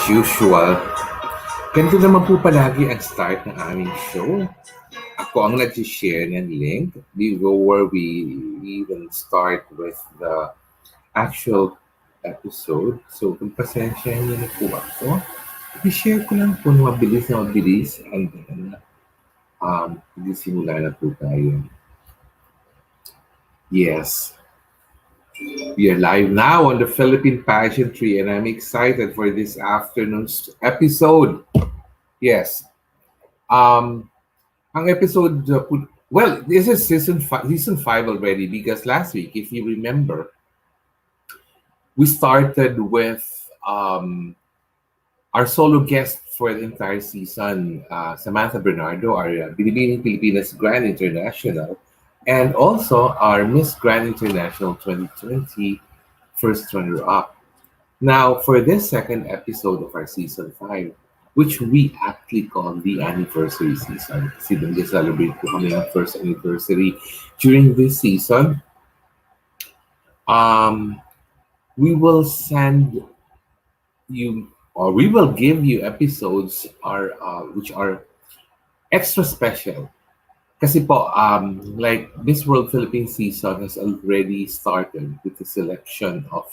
usual, ganito naman po palagi ang start ng aming show. Ako ang nag-share ng link before we even start with the actual episode. So, kung pasensyahan niyo na po ako, i-share ko lang po na mabilis and then simula na po tayo. Yes. We are live now on the Philippine Pageantry and I'm excited for this afternoon's episode. Yes. Ang episode, this is season 5 already because last week, if you remember, we started with our solo guest for the entire season, Samantha Bernardo, our Binibining Filipinas Grand International, and also our Miss Grand International 2020 first runner-up. Now, for this second episode of our season 5, which we actually call the anniversary season, kasi celebrate po kami ang first anniversary during this season, we will send you, or we will give you episodes which are extra special. Kasi po, like Miss World Philippines season has already started with the selection of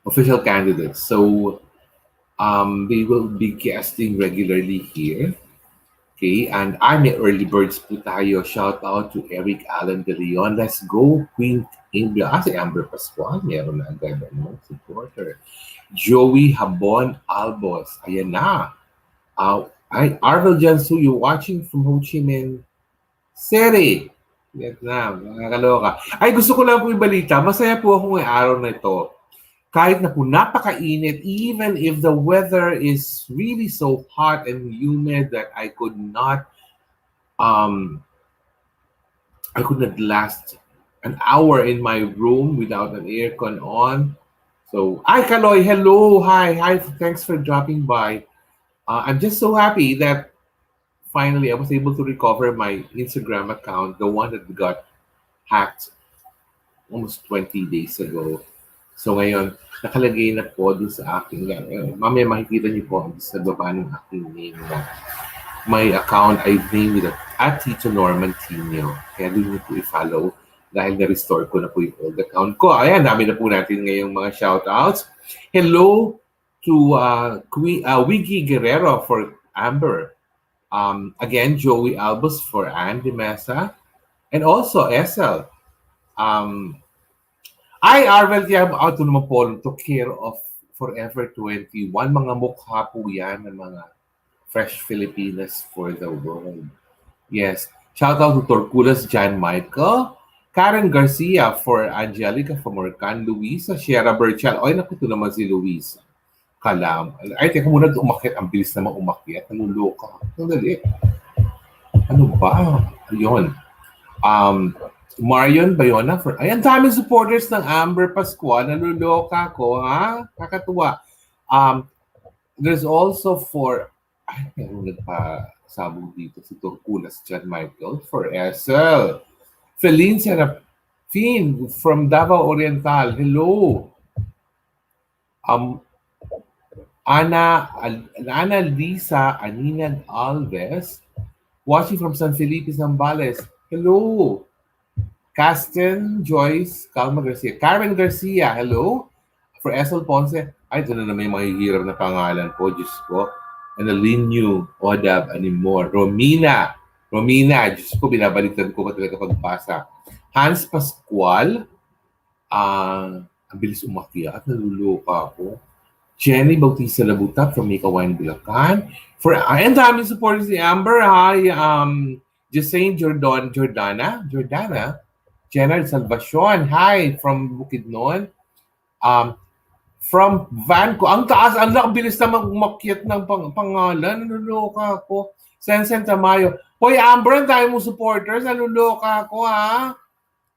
official candidates. So, they will be guesting regularly here. Okay, and I'm an early birds po tayo. Shout out to Eric Allen de Leon. Let's go, Queen Ambriel. Si Amber Pascual, meron na agad supporter. Joey Habon Albos. Ayan na. Arvel Jansu, you watching from Ho Chi Minh City, Vietnam. Nakakaloka. Ay, gusto ko lang po ibalita. Masaya po ako ngayong araw na ito. Kahit na po napakainit, even if the weather is really so hot and humid that I could not last an hour in my room without an aircon on. So, Kaloy, hello, hi, thanks for dropping by. I'm just so happy that finally I was able to recover my Instagram account, the one that got hacked almost 20 days ago. So ngayon, nakalagay na po dun sa aking, mamaya makikita niyo po sa baba ng aking name na my account I've named it at Tito Norman Tino. Kaya doon niyo po i-follow dahil na-restore ko na po yung old account ko. Ayan, dami na po natin ngayong mga shoutouts. Hello to Wiggy Guerrero for Amber. Again, Joey Albus for Anne de Mesa. And also Esel. Arvel Tiam out naman po took care of Forever 21. Mga mukha po yan ng mga fresh Filipinas for the world. Yes. Shout out to Torculas John Michael. Karen Garcia for Angelica, Famorcan, Luisa, Sierra Berchal. Oy, naku, ito naman si Luisa. Kalam. Ay, teka muna, umakyat. Ang bilis naman umakyat. Nanuloka. Sandali. Ano ba? Ayun. Marion Bayona for... Ay, ang daming supporters ng Amber Pascual. Nanuloka ko, ha? Kakatuwa. There's also for... Ay, meron nagpasabog dito si Torculas John Michael for Esel. Feline Serafin from Davao Oriental. Hello. Ana Lisa Aninag Alves, watching from San Felipe, Zambales. Hello. Casten Joyce Calma Garcia. Karen Garcia, hello. For Esel Ponce. Ay, ito na naman yung mahihirap na pangalan po. Diyos ko. Analinyo, Odab, Animor. Romina, Diyos ko, binabaliktad ko pa talaga pagbasa. Hans Pascual. Ang bilis umakyat. Naluluka ako. Jenny Bautista Labuta from Mika Wine Bulacan. For and daming supporters si Amber. Hi, Jasane Jordana. Jenna Salvacion. Hi, from Bukidnon. From Vanco. Ang taas, ang bilis na umakyat ng pangalan. Naluloka ako. Sensen Tamayo. Hoy, Amber, ang dami mong supporters. Naluloka ako, ha?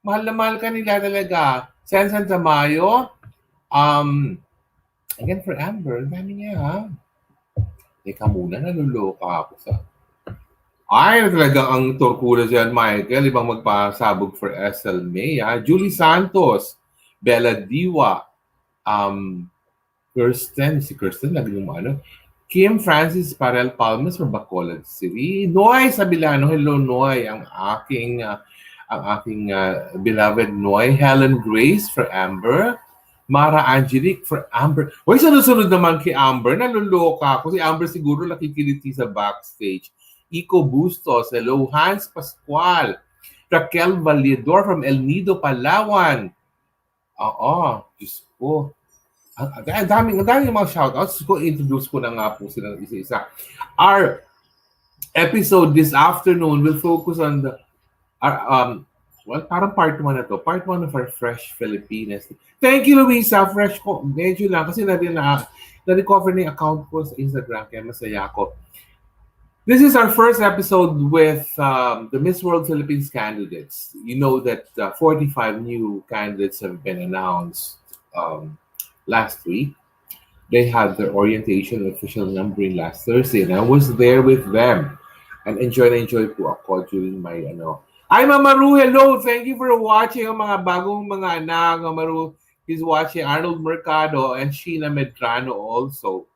Mahal na mahal ka nila talaga. Sensen Tamayo. Again, for Amber, dami niya, ha? Teka muna, naluloka ako sa... Ay, talagang ang Torculas yan, Michael. Ibang magpasabog for Esel May, ha? Julie Santos, Bella Diwa, Si Kirsten, lagi yung ano. Kim Francis Parel Palmas from Bacolod City. Noy Sabilano, hello Noy, ang aking beloved Noy. Helen Grace for Amber. Mara Angelic for Amber. Uy, sunod-sunod naman kay Amber. Naluloka ako. Si Amber siguro nakikiliti sa backstage. Ico Bustos. Hello. Hans Pascual. Raquel Valedor from El Nido, Palawan. Oo. Diyos ko. Ang daming mga shoutouts. Ko introduce ko na nga po sila isa-isa. Our episode this afternoon will focus on our, well, parang part 1 na to. Part 1 of our Fresh Filipinas. Thank you, Luisa. Fresh ko. Medyo lang. Kasi na-recover na yung account ko sa Instagram. Kaya masaya ako. This is our first episode with the Miss World Philippines candidates. You know that 45 new candidates have been announced last week. They had their orientation and official numbering last Thursday, and I was there with them. And enjoy po ako during my Ay, Mama Ru, hello! Thank you for watching ang mga bagong mga anak. Mama Ru is watching Arnold Mercado and Sheena Medrano also.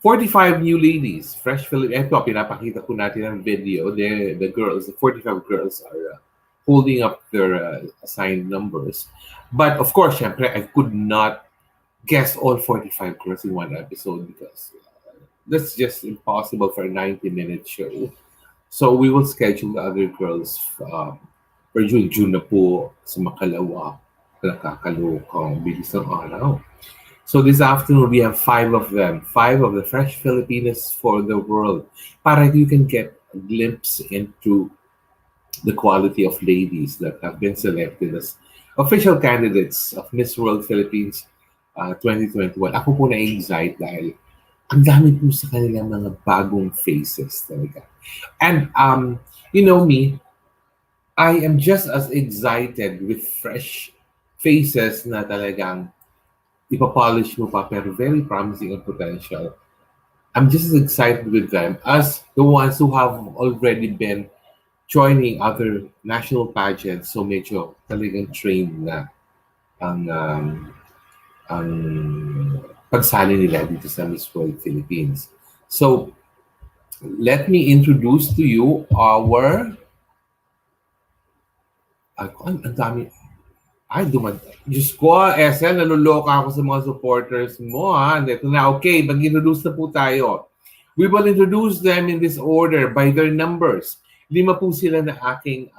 45 new ladies, fresh Philippines. Ito, pinapakita ko natin ang video. The girls, the 45 girls are holding up their assigned numbers. But of course, syempre, I could not guess all 45 girls in one episode because that's just impossible for a 90-minute show. So we will schedule the other girls for June na po sa Makalawa. Nakakalokang bilis ng araw. So this afternoon, we have 5 of them, 5 of the Fresh Filipinas for the world, para you can get a glimpse into the quality of ladies that have been selected as official candidates of Miss World Philippines 2021. Ako po na-excite dahil ang dami po sa kanilang mga bagong faces talaga. And you know me, I am just as excited with fresh faces na talagang ipapolish mo pa pero very promising and potential. I'm just as excited with them as the ones who have already been joining other national pageants. So medyo talagang trained na ang pagsali nila dito sa Miss World Philippines. So let me introduce to you our ang dami. Ay, Diyos ko, Esel, naluloka ako sa mga supporters mo, ha? Ito na, okay, mag-introduce na po tayo. We will introduce them in this order by their numbers. 5 po sila na aking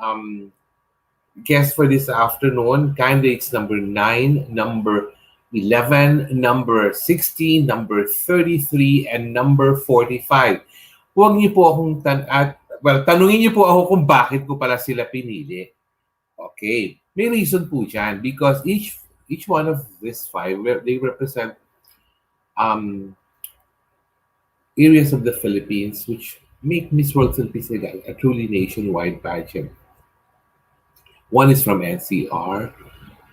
guest for this afternoon. Candidates number 9, number 11, number 16, number 33, and number 45. Huwag niyo po akong tanungin niyo po ako kung bakit ko pala sila pinili. Okay. May reason po dyan because each one of these 5, they represent areas of the Philippines which make Miss World Philippines a truly nationwide pageant. One is from NCR,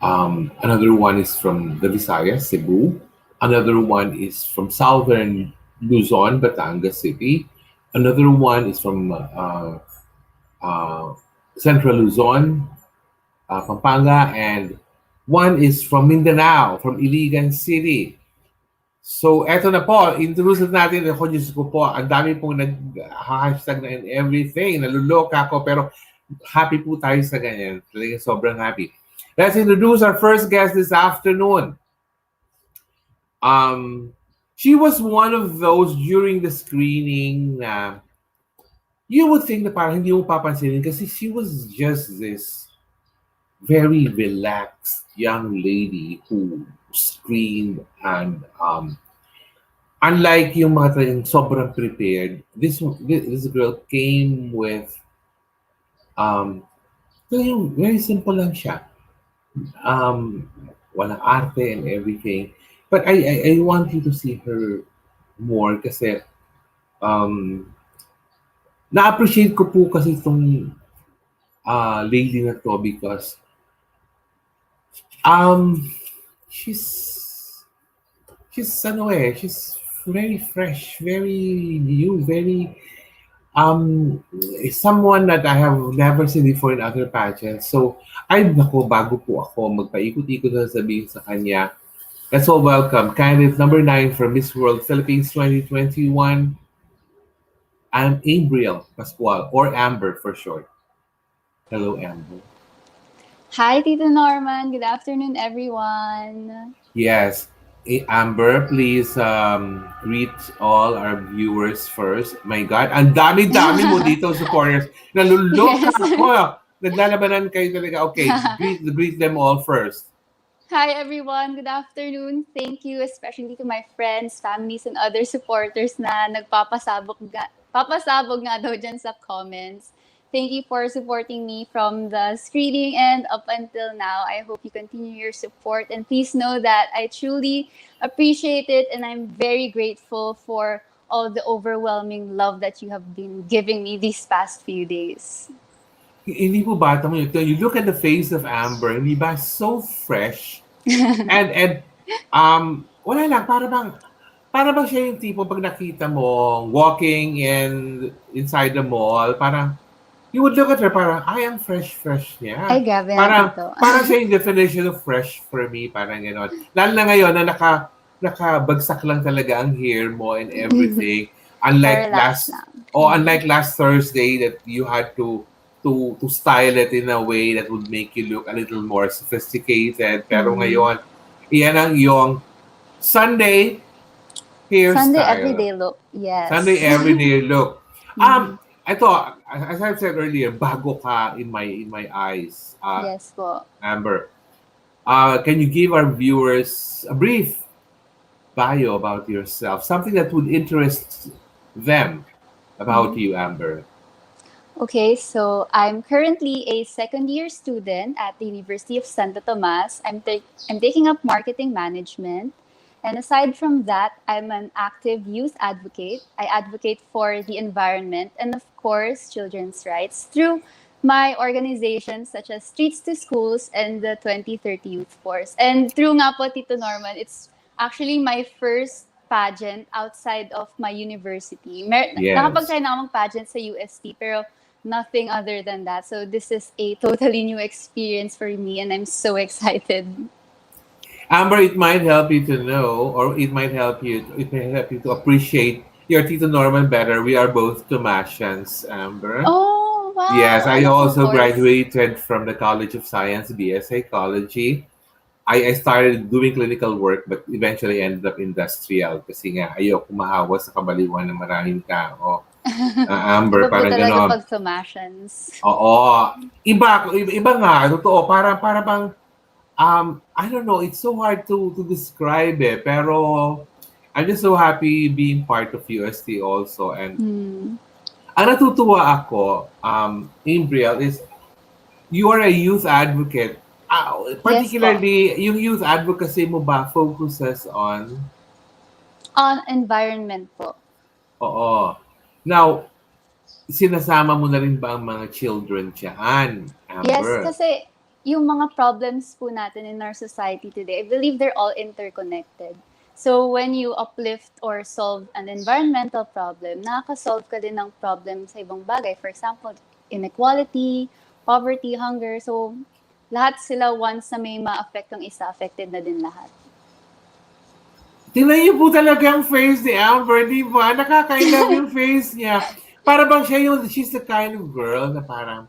another one is from the Visayas, Cebu, another one is from Southern Luzon, Batangas City, another one is from Central Luzon, Pampanga, and one is from Mindanao, from Iligan City. So, eto na po, introduce natin. Ako, Diyos ko po, ang dami pong nag-hashtag na and everything. Naluloka ako, pero happy po tayo sa ganyan. Talagang sobrang happy. Let's introduce our first guest this afternoon. She was one of those during the screening na you would think na parang hindi mo papansinin kasi she was just this very relaxed young lady who screened and unlike yung mga talagang sobrang prepared, this girl came with very simple lang siya. Walang arte and everything. But I want you to see her more kasi na-appreciate ko po kasi itong lady na to because she's she's very fresh, very new, very Someone that I have never seen before in other pageants. So, ay naku, bago po ako magpaikot-ikot na sabihin sa kanya, let's all welcome candidate number 9 for Miss World Philippines 2021, I'm Ambriel Pascual, or Amber for short. Hello, Amber. Hi, Tito Norman. Good afternoon, everyone. Yes. Amber, please greet all our viewers first. My God, ang dami-dami mo dito, supporters. Nalulungka Yes. ako. Naglalabanan kayo talaga. Okay, greet them all first. Hi, everyone. Good afternoon. Thank you, especially to my friends, families, and other supporters na papasabog nga daw dyan sa comments. Thank you for supporting me from the screening and up until now. I hope you continue your support. And please know that I truly appreciate it and I'm very grateful for all the overwhelming love that you have been giving me these past few days. Hindi po bata mo yun. You look at the face of Amber, hindi ba? So fresh. And wala lang, para bang siya yung tipo pag nakita mo walking inside the mall, parang you would look at her parang, I am fresh Ay, niya. grabe na, Parang, Tito. parang siya yung definition of fresh for me, parang gano'n. Lalo na ngayon na nakabagsak lang talaga ang hair mo and everything. Unlike Relax last, lang. unlike last Thursday that you had to style it in a way that would make you look a little more sophisticated. Pero ngayon, iyan ang yung Sunday Sunday hairstyle. everyday look. Sunday Yes. everyday look. Mhm. Ito, as I said earlier, bago ka in my eyes, Yes po. Amber. Can you give our viewers a brief bio about yourself, something that would interest them about Mhm. you, Amber? Okay, so I'm currently a second year student at the University of Santo Tomas. I'm taking up marketing management. And aside from that, I'm an active youth advocate. I advocate for the environment and, of course, children's rights through my organizations such as Streets to Schools and the 2030 Youth Force. And through nga po, Tito Norman, it's actually my first pageant outside of my university. Yes. Nakapag-try na ako mag-pageant sa UST, pero nothing other than that. So this is a totally new experience for me and I'm so excited. Amber, it might help you to know, or it may help you to appreciate your Tito Norman better. We are both Tomasians, Amber. Oh, Yes, wow! I Ano pong also course? graduated from the College of Science, BS Psychology. I started doing clinical work but eventually ended up industrial kasi nga ayoko mahawa sa kabaliwan ng maraming tao. Amber, Iba po parang talaga gano'n. pag Tomasians. Oo. Iba nga, totoo. Para bang, I don't know, it's so hard to describe eh. Pero I'm just so happy being part of UST also. And Hmm. ang natutuwa ako, Ambriel, is you are a youth advocate. Yes po. Particularly, yung youth advocacy mo ba focuses on, On environment po. oo. Now, sinasama mo na rin ba ang mga children dyan, Yes, Amber? kasi yung mga problems po natin in our society today, I believe they're all interconnected. So when you uplift or solve an environmental problem, nakaka-solve ka din ng problem sa ibang bagay. For example, inequality, poverty, hunger. So lahat sila once na may ma-affect ang isa, affected na din lahat. Tingnan niyo po talaga ang face ni Amber, di ba? Nakaka-love yung face niya. Para bang she's the kind of girl na parang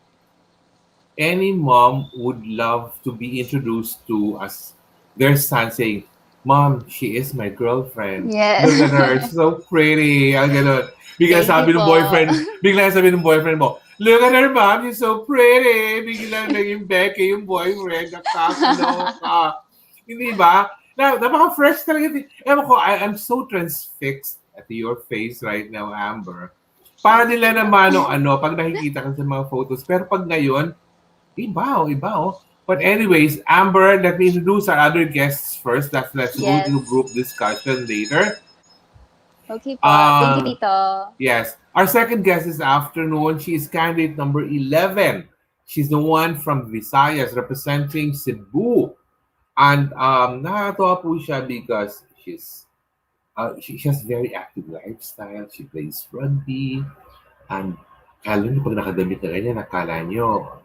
any mom would love to be introduced to as their son saying, Mom, she is my girlfriend. Look at her, Yeah. she's so pretty. Ang ganun. Bigla Thank you sabi ng po. boyfriend, mo, look at her, mom, she's so pretty. Bigla naging Becky yung boyfriend, nakakaloka. Hindi ba? Napaka-fresh talaga. Ewan ko, I'm so transfixed at your face right now, Amber. Para Thank you, nila Tito. naman, pag nakikita ka sa mga photos. Pero pag ngayon, iba. But anyways, Amber, let me introduce our other guests first. Let's go into Yes. group discussion later. Okay po. Thank you, Uh, Tito. yes. Our second guest this afternoon, she is candidate number 11. She's the one from Visayas representing Cebu. And nakakatawa po siya because she has very active lifestyle. She plays rugby. And lalo na pag nakadamit na ganyan, akala nyo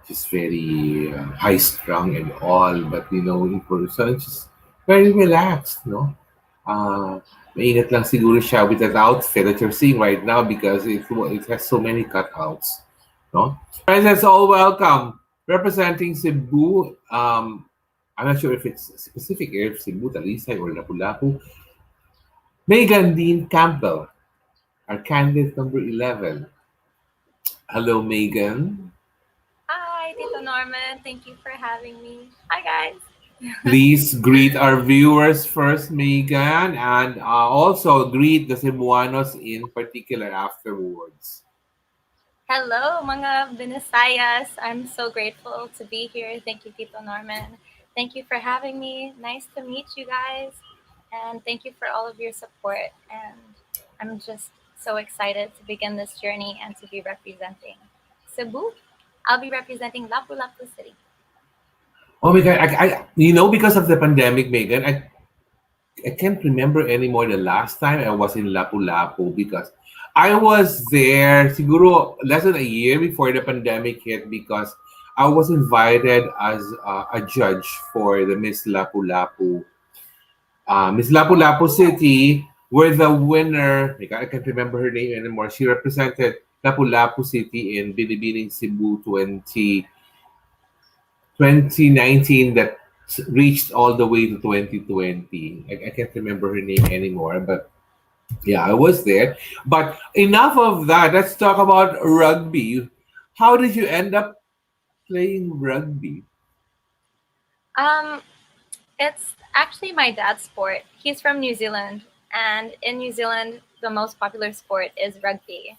she's very high strung and all, but in person, she's very relaxed, no? Maingat lang siguro siya with that outfit that you're seeing right now because it has so many cutouts, no? Friends, all welcome. Representing Cebu, I'm not sure if it's a specific area of Cebu, Talisay, or Lapu-Lapu. Megan Dean Campbell, our candidate number 11. Hello, Megan. Hi, Tito Norman. Thank you for having me. Hi, guys. Please greet our viewers first, Megan, and also greet the Cebuanos in particular afterwards. Hello, mga Binasayas. I'm so grateful to be here. Thank you, Tito Norman. Thank you for having me. Nice to meet you guys. And thank you for all of your support. And I'm just so excited to begin this journey and to be representing Cebu. I'll be representing Lapu-Lapu City. Oh my God, because of the pandemic, Megan, I can't remember anymore the last time I was in Lapu-Lapu because I was there siguro less than a year before the pandemic hit because I was invited as a judge for the Miss Lapu-Lapu Oh, City, where the winner, I can't remember her name anymore. She represented Lapu-Lapu City in Binibining Cebu 2019 that reached all the way to 2020. I can't remember her name anymore, but yeah, I was there. But enough of that. Let's talk about rugby. How did you end up playing rugby? um, it's actually my dad's sport. He's from New Zealand, and in New Zealand, the most popular sport is rugby.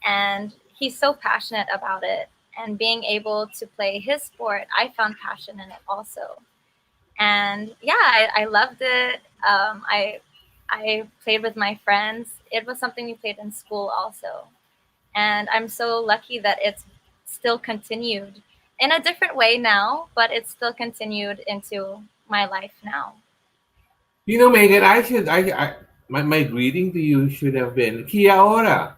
And he's so passionate about it. And being able to play his sport, I found passion in it also. And yeah, I loved it. I played with my friends. It was something we played in school also, and I'm so lucky that it's still continued in a different way now, but it's still continued into my life now. Megan, my greeting to you should have been Kia ora.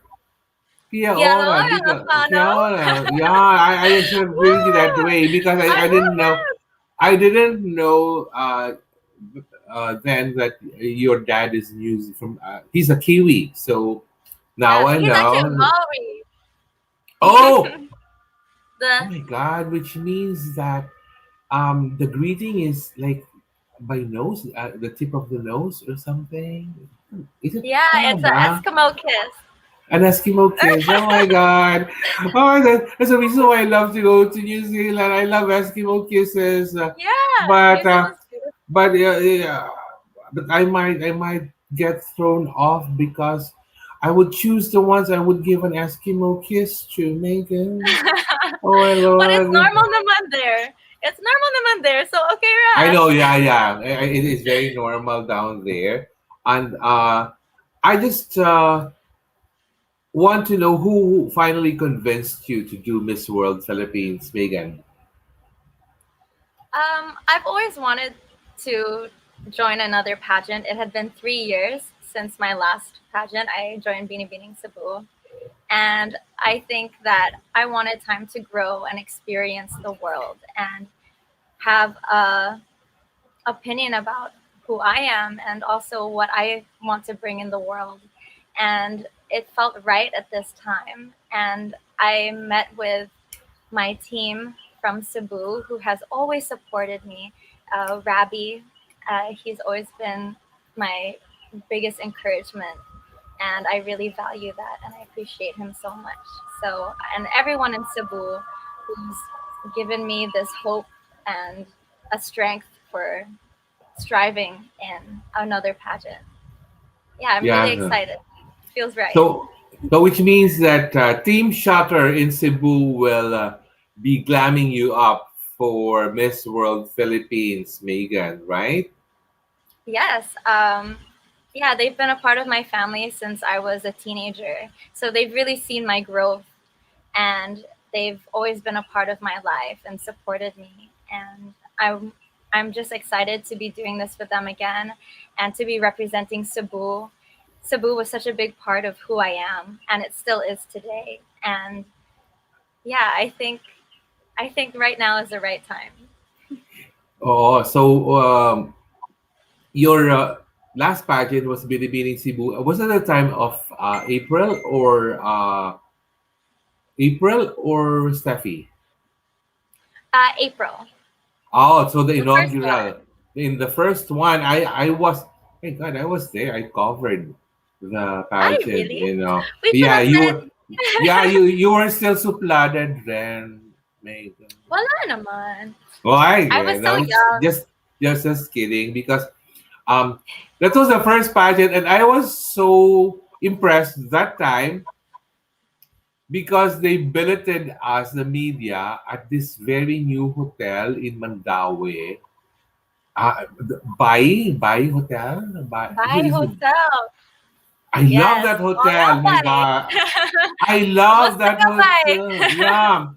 Kia Yeah, ora, because Kia Alfano. ora. Yeah, I should have greeted you that Woo! way because I I didn't love know it. then that your dad is from he's a Kiwi, so now Yeah, I he's actually know. Maori. Oh, oh the my God! Which means that the greeting is like by nose, the tip of the nose or something. Is it Yeah, tama it's an ba? Eskimo kiss. An Eskimo kiss. Oh my God! Oh, that's the reason why I love to go to New Zealand. I love Eskimo kisses, Yeah, but New Zealand's beautiful. yeah, but I might get thrown off because I would choose the ones I would give an Eskimo kiss to, Megan. Oh my But it's Lord. normal naman there. It's normal naman there. So okay, I Ra. know, yeah, yeah. It is very normal down there. And I just want to know who finally convinced you to do Miss World Philippines, Megan. I've always wanted to join another pageant. It had been 3 years since my last pageant. I joined Bini Bining Cebu. And I think that I wanted time to grow and experience the world and have a opinion about who I am and also what I want to bring in the world. And it felt right at this time. And I met with my team from Cebu, who has always supported me. Rabbi, he's always been my biggest encouragement, and I really value that, and I appreciate him so much. So, and everyone in Cebu who's given me this hope and a strength for striving in another pageant. Yeah, I'm really Yeah. excited. Feels right. So, which means that Team Shutter in Cebu will be glamming you up for Miss World Philippines, Megan, right? Yes. Yeah, they've been a part of my family since I was a teenager. So they've really seen my growth, and they've always been a part of my life and supported me. And I'm just excited to be doing this with them again and to be representing Cebu. Cebu was such a big part of who I am, and it still is today. And yeah, I think right now is the right time. Oh, so your last pageant was Binibining Cebu. Was it the time of April or Steffi? April, Oh, so the the first inaugural. one. In the first one, I was, thank God, I was there. I covered the I pageant. really, You know, we should yeah, have you met. were, yeah, you were still supplied then, Megan. Wala naman. Why? I was Yeah, so no, young. just kidding. Because um, that was the first pageant, and I was so impressed that time because they billeted us, the media, at this very new hotel in Mandaue. Bai Hotel. Bye hotel. I love Yes. that hotel. Wala My bye. God, I love Musta that ka bye? hotel. Yeah,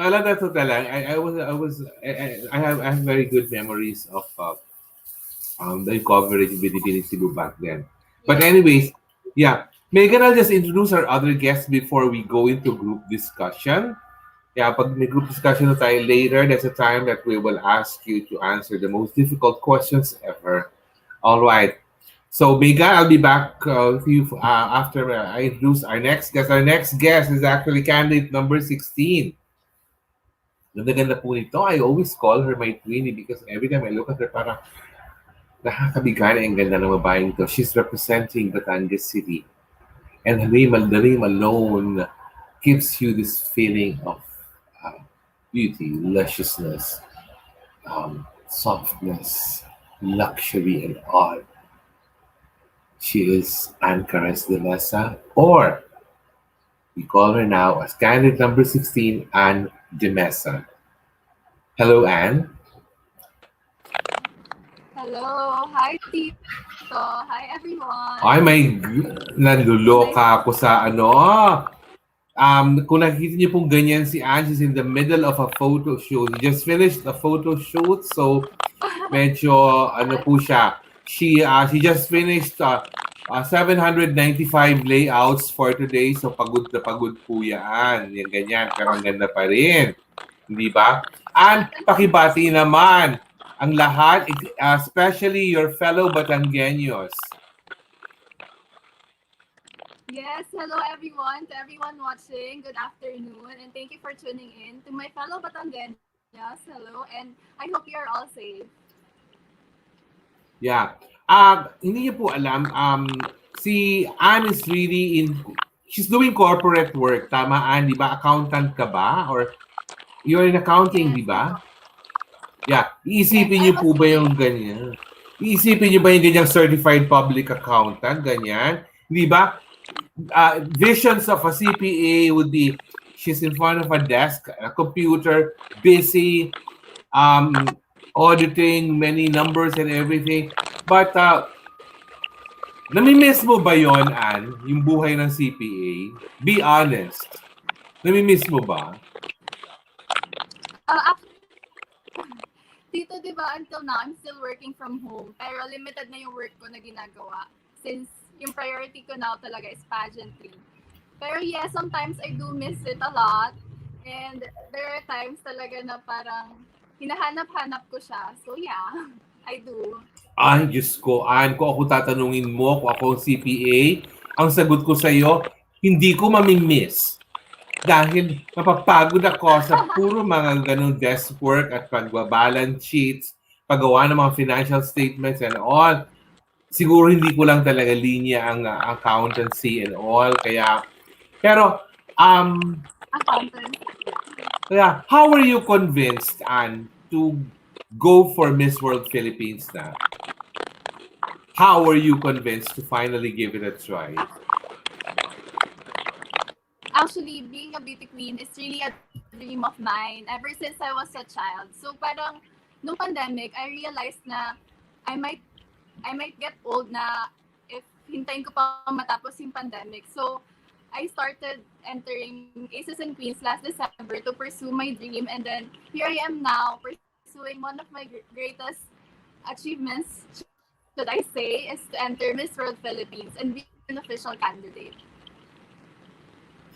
I love that hotel. I have very good memories of the coverage with the Cebu back then. But Yeah. anyways, yeah, Megan, I'll just introduce our other guests before we go into group discussion. Yeah, pag may group discussion na tayo later, there's a time that we will ask you to answer the most difficult questions ever. All right. So, Megan, I'll be back with you after I introduce our next guest. Our next guest is actually candidate number 16. Ganda-ganda po nito. I always call her my Twinnie because every time I look at her, parang nakakabigana ang ganda ng babaeng to. She's representing Batangas City. And the name alone gives you this feeling of beauty, lusciousness, softness, luxury, and all. She is Ancares de Mesa, or we call her now as candidate number 16, Anne de Mesa. Hello, Anne. Hello. Hi, Tito. Hi, everyone. Ay, Nice. nanluloka ako sa ano. Kung nakikita niyo pong ganyan si Anne, she's in the middle of a photo shoot. He just finished a photo shoot, so medyo ano po siya. She just finished 795 layouts for today, so pagod na pagod po yan. Yan ganyan, pero ang ganda pa rin. Hindi ba? And pakibati naman ang lahat, especially your fellow Batangueños. Yes, hello, everyone. To everyone watching, good afternoon. And thank you for tuning in. To my fellow Batangueños, hello. And I hope you're all safe. Yeah. Hindi niyo po alam, si Anne is really she's doing corporate work. Tama, Anne, di ba? Accountant ka ba? Or you're in accounting, Yes, di ba? Tito. Yeah. Yes, Iisipin I'm niyo a po ba CA. yung ganyan? Iisipin niyo ba yung ganyang certified public accountant, ganyan? Di ba? Visions of a CPA would be she's in front of a desk, a computer, busy, auditing many numbers and everything. But namimiss mo ba yon, Ann, yung buhay ng CPA? Be honest. Namimiss mo ba? Actually, Tito, di ba, until now, I'm still working from home. Pero limited na yung work ko na ginagawa. Since yung priority ko now talaga is pageantry. Pero yes, sometimes I do miss it a lot. And there are times talaga na parang hinahanap-hanap ko siya. So yeah, I do. Ay, Diyos ko, Ann, kung ako tatanungin mo kung ako ang CPA, ang sagot ko sa iyo, hindi ko mamimiss. Dahil napapagod ako sa puro mga ganong desk work at pagbabalance sheets, paggawa ng mga financial statements and all. Siguro hindi ko lang talaga linya ang accountancy and all. Pero, Accountant. how were you convinced, Anne, to go for Miss World Philippines na? How were you convinced to finally give it a try? Actually, being a beauty queen is really a dream of mine ever since I was a child. So parang nung pandemic, I realized na I might I might get old na if hintayin ko pa matapos yung pandemic. So I started entering Aces and Queens last December to pursue my dream, and then here I am now pursuing one of my greatest achievements, should I say, is to enter Miss World Philippines and official candidate.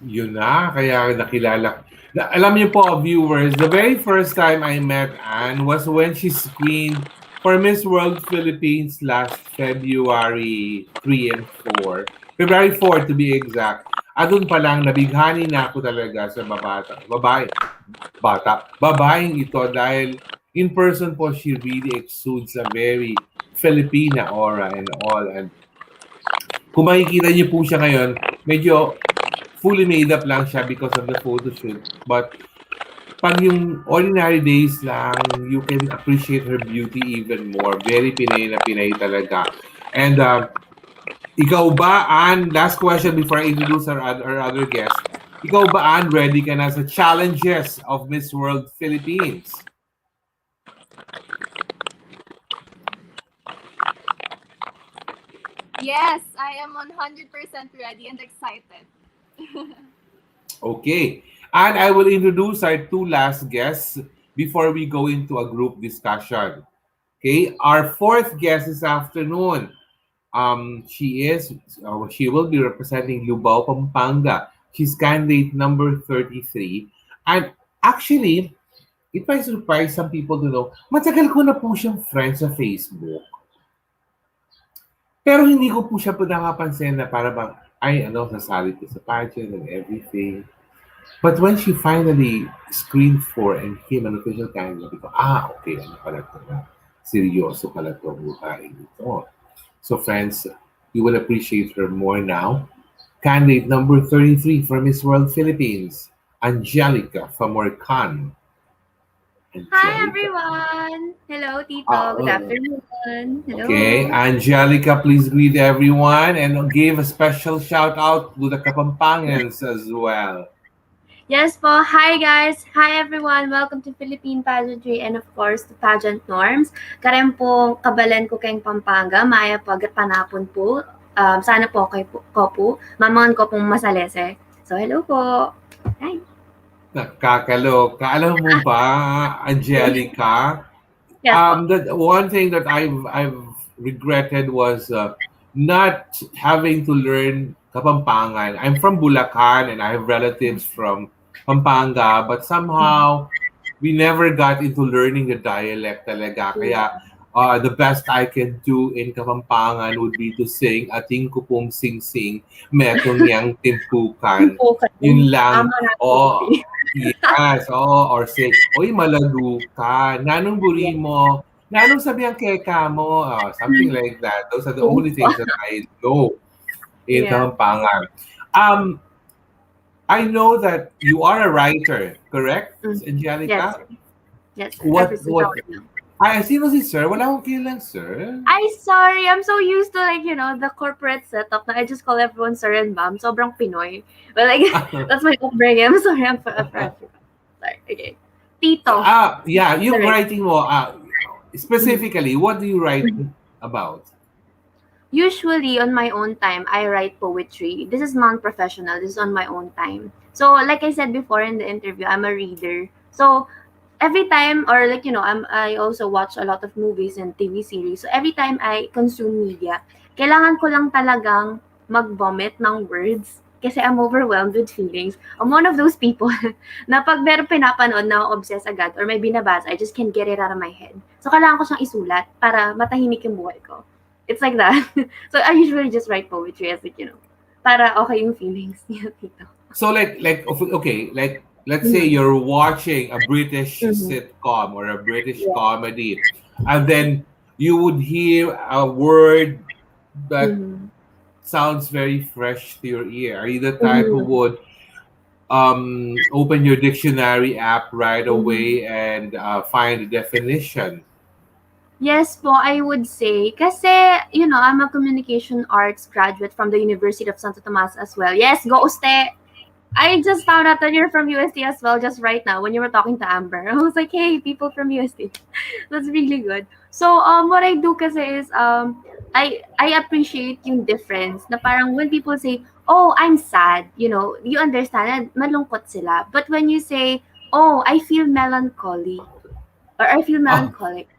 Yun na, kaya nakilala. Alam niyo po, viewers, the very first time I met Anne was when she screened for Miss World Philippines last February 3 and 4. February 4 to be exact. At doon pa lang, nabighani na ako talaga sa babaeng ito dahil in person po, she really exudes a very Filipina aura and all. And kung makikita niyo po siya ngayon, medyo fully made up lang siya because of the photo shoot. But pag yung ordinary days lang, you can appreciate her beauty even more. Very Pinay na Pinay talaga. And ikaw ba, Ann, last question before I introduce our other guest. Ikaw ba, Ann, ready ka na sa challenges of Miss World Philippines? Yes, I am 100% ready and excited. Okay. And I will introduce our two last guests before we go into a group discussion. Okay. Our fourth guest this afternoon. She will be representing Lubao, Pampanga. She's candidate number 33. And actually, it might surprise some people to know, matagal ko na po siyang friend sa Facebook. Pero hindi ko po siya po nakapansin na para bang, ay, nasali ko sa pageant and everything. But when she finally screened for and became an official candidate, ko, okay, ano pala ito na. Seryoso pala ito, buhay ito. So friends, you will appreciate her more now. Candidate number 33 for Miss World Philippines, Angelica Famorcan. Hi everyone! Hello, Tito. Good afternoon. Hello. Okay, Angelica, please greet everyone and give a special shout out to the Kapampangans as well. Yes po. Hi guys. Hi everyone. Welcome to Philippine Pageantry and of course to Pageant Norms. Karem po kabalan ko kayong Pampanga. Maya po panapon po. Sana po ko po. Mamangan ko pong masalese. So hello po. Hi. Nakakaloka. Alam mo ba, Angelica? Yes, the one thing that I've regretted was not having to learn Kapampangan. I'm from Bulacan and I have relatives from Pampanga, but somehow we never got into learning the dialect talaga. Kaya the best I can do in Kapampangan would be to sing Ating Kupong Sing Sing, Metong Yang Timpukan. Yun lang. Yes, or say, oy, malado ka, nanong buri mo, nanong sabi ang keka mo, something like that. Those are the only things that I know in Kapampangan. I know that you are a writer, correct, Angelica? Yes. What? I see si sir. Wala akong kilang sir. Sorry. I'm so used to the corporate setup na I just call everyone sir and ma'am. Sobrang Pinoy. But that's my upbringing. I'm sorry. I'm sorry. Okay. Tito. Yeah. Yung writing mo, specifically, what do you write about? Usually, on my own time, I write poetry. This is non-professional. This is on my own time. So, like I said before in the interview, I'm a reader. So, every time, or I also watch a lot of movies and TV series. So, every time I consume media, kailangan ko lang talagang mag-vomit ng words kasi I'm overwhelmed with feelings. I'm one of those people na pag meron pinapanood na obsess agad or may binabasa, I just can't get it out of my head. So, kailangan ko siyang isulat para matahimik yung buhay ko. It's like that. So I usually just write poetry as para okay yung feelings niya, Tito. So okay, let's say you're watching a British sitcom or a British comedy, and then you would hear a word that sounds very fresh to your ear. Are you the type who would open your dictionary app right away and find a definition? Yes po, I would say. Kasi, I'm a communication arts graduate from the University of Santo Tomas as well. Yes, go Uste! I just found out that you're from UST as well just right now when you were talking to Amber. I was like, hey, people from UST. That's really good. So, what I do kasi is, I appreciate yung difference na parang when people say, oh, I'm sad, you understand, malungkot sila. But when you say, oh, I feel melancholy, or I feel melancholic,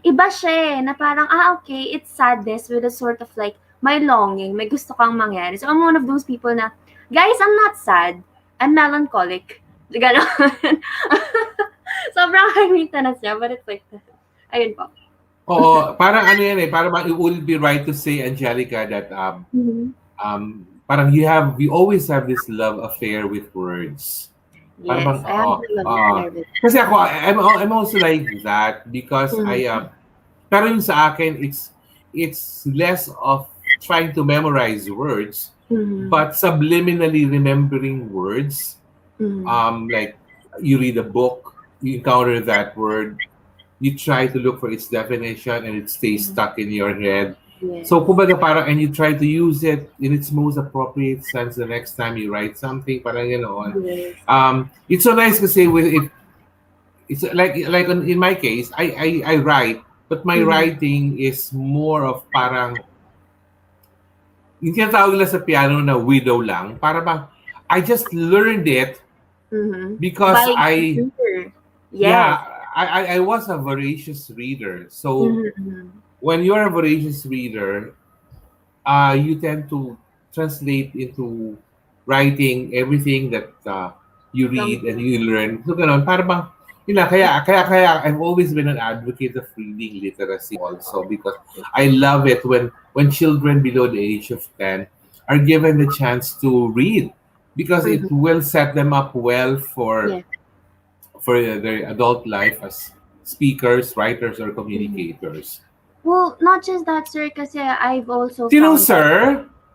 iba siya na parang, okay, it's sadness with a sort of may longing, may gusto kang mangyari. So, I'm one of those people na, guys, I'm not sad. I'm melancholic. Ganon. Sobrang high maintenance niya, but it's like that. Ayun po. Oo, parang ano yan eh, parang it would be right to say, Angelica, that Mhm. parang you always have this love affair with words. Parang Yes, bang, I have oo, to love oo. it. Kasi ako, I'm also like that because Mhm. pero yung sa akin, it's less of trying to memorize words, Mhm. but subliminally remembering words. Mhm. Like you read a book, you encounter that word, you try to look for its definition, and it stays stuck in your head. Yes. So, kumbaga parang, and you try to use it in its most appropriate sense the next time you write something, parang gano'n. Yes. It's so nice kasi if it's like in my case, I write, but my writing is more of parang yung tinatawag nila sa piano na widow lang. Para ba, I just learned it Mhm. because By computer. yeah, Yes. I was a voracious reader. So Mhm. when you're a voracious reader, you tend to translate into writing everything that you read and you learn. So ganun, para bang, yun lang, kaya I've always been an advocate of reading literacy also because I love it when children below the age of 10 are given the chance to read because it Mhm. will set them up well Yes. for their adult life as speakers, writers, or Mhm. communicators. Well, not just that, sir, kasi I've also Sino, found that. sir?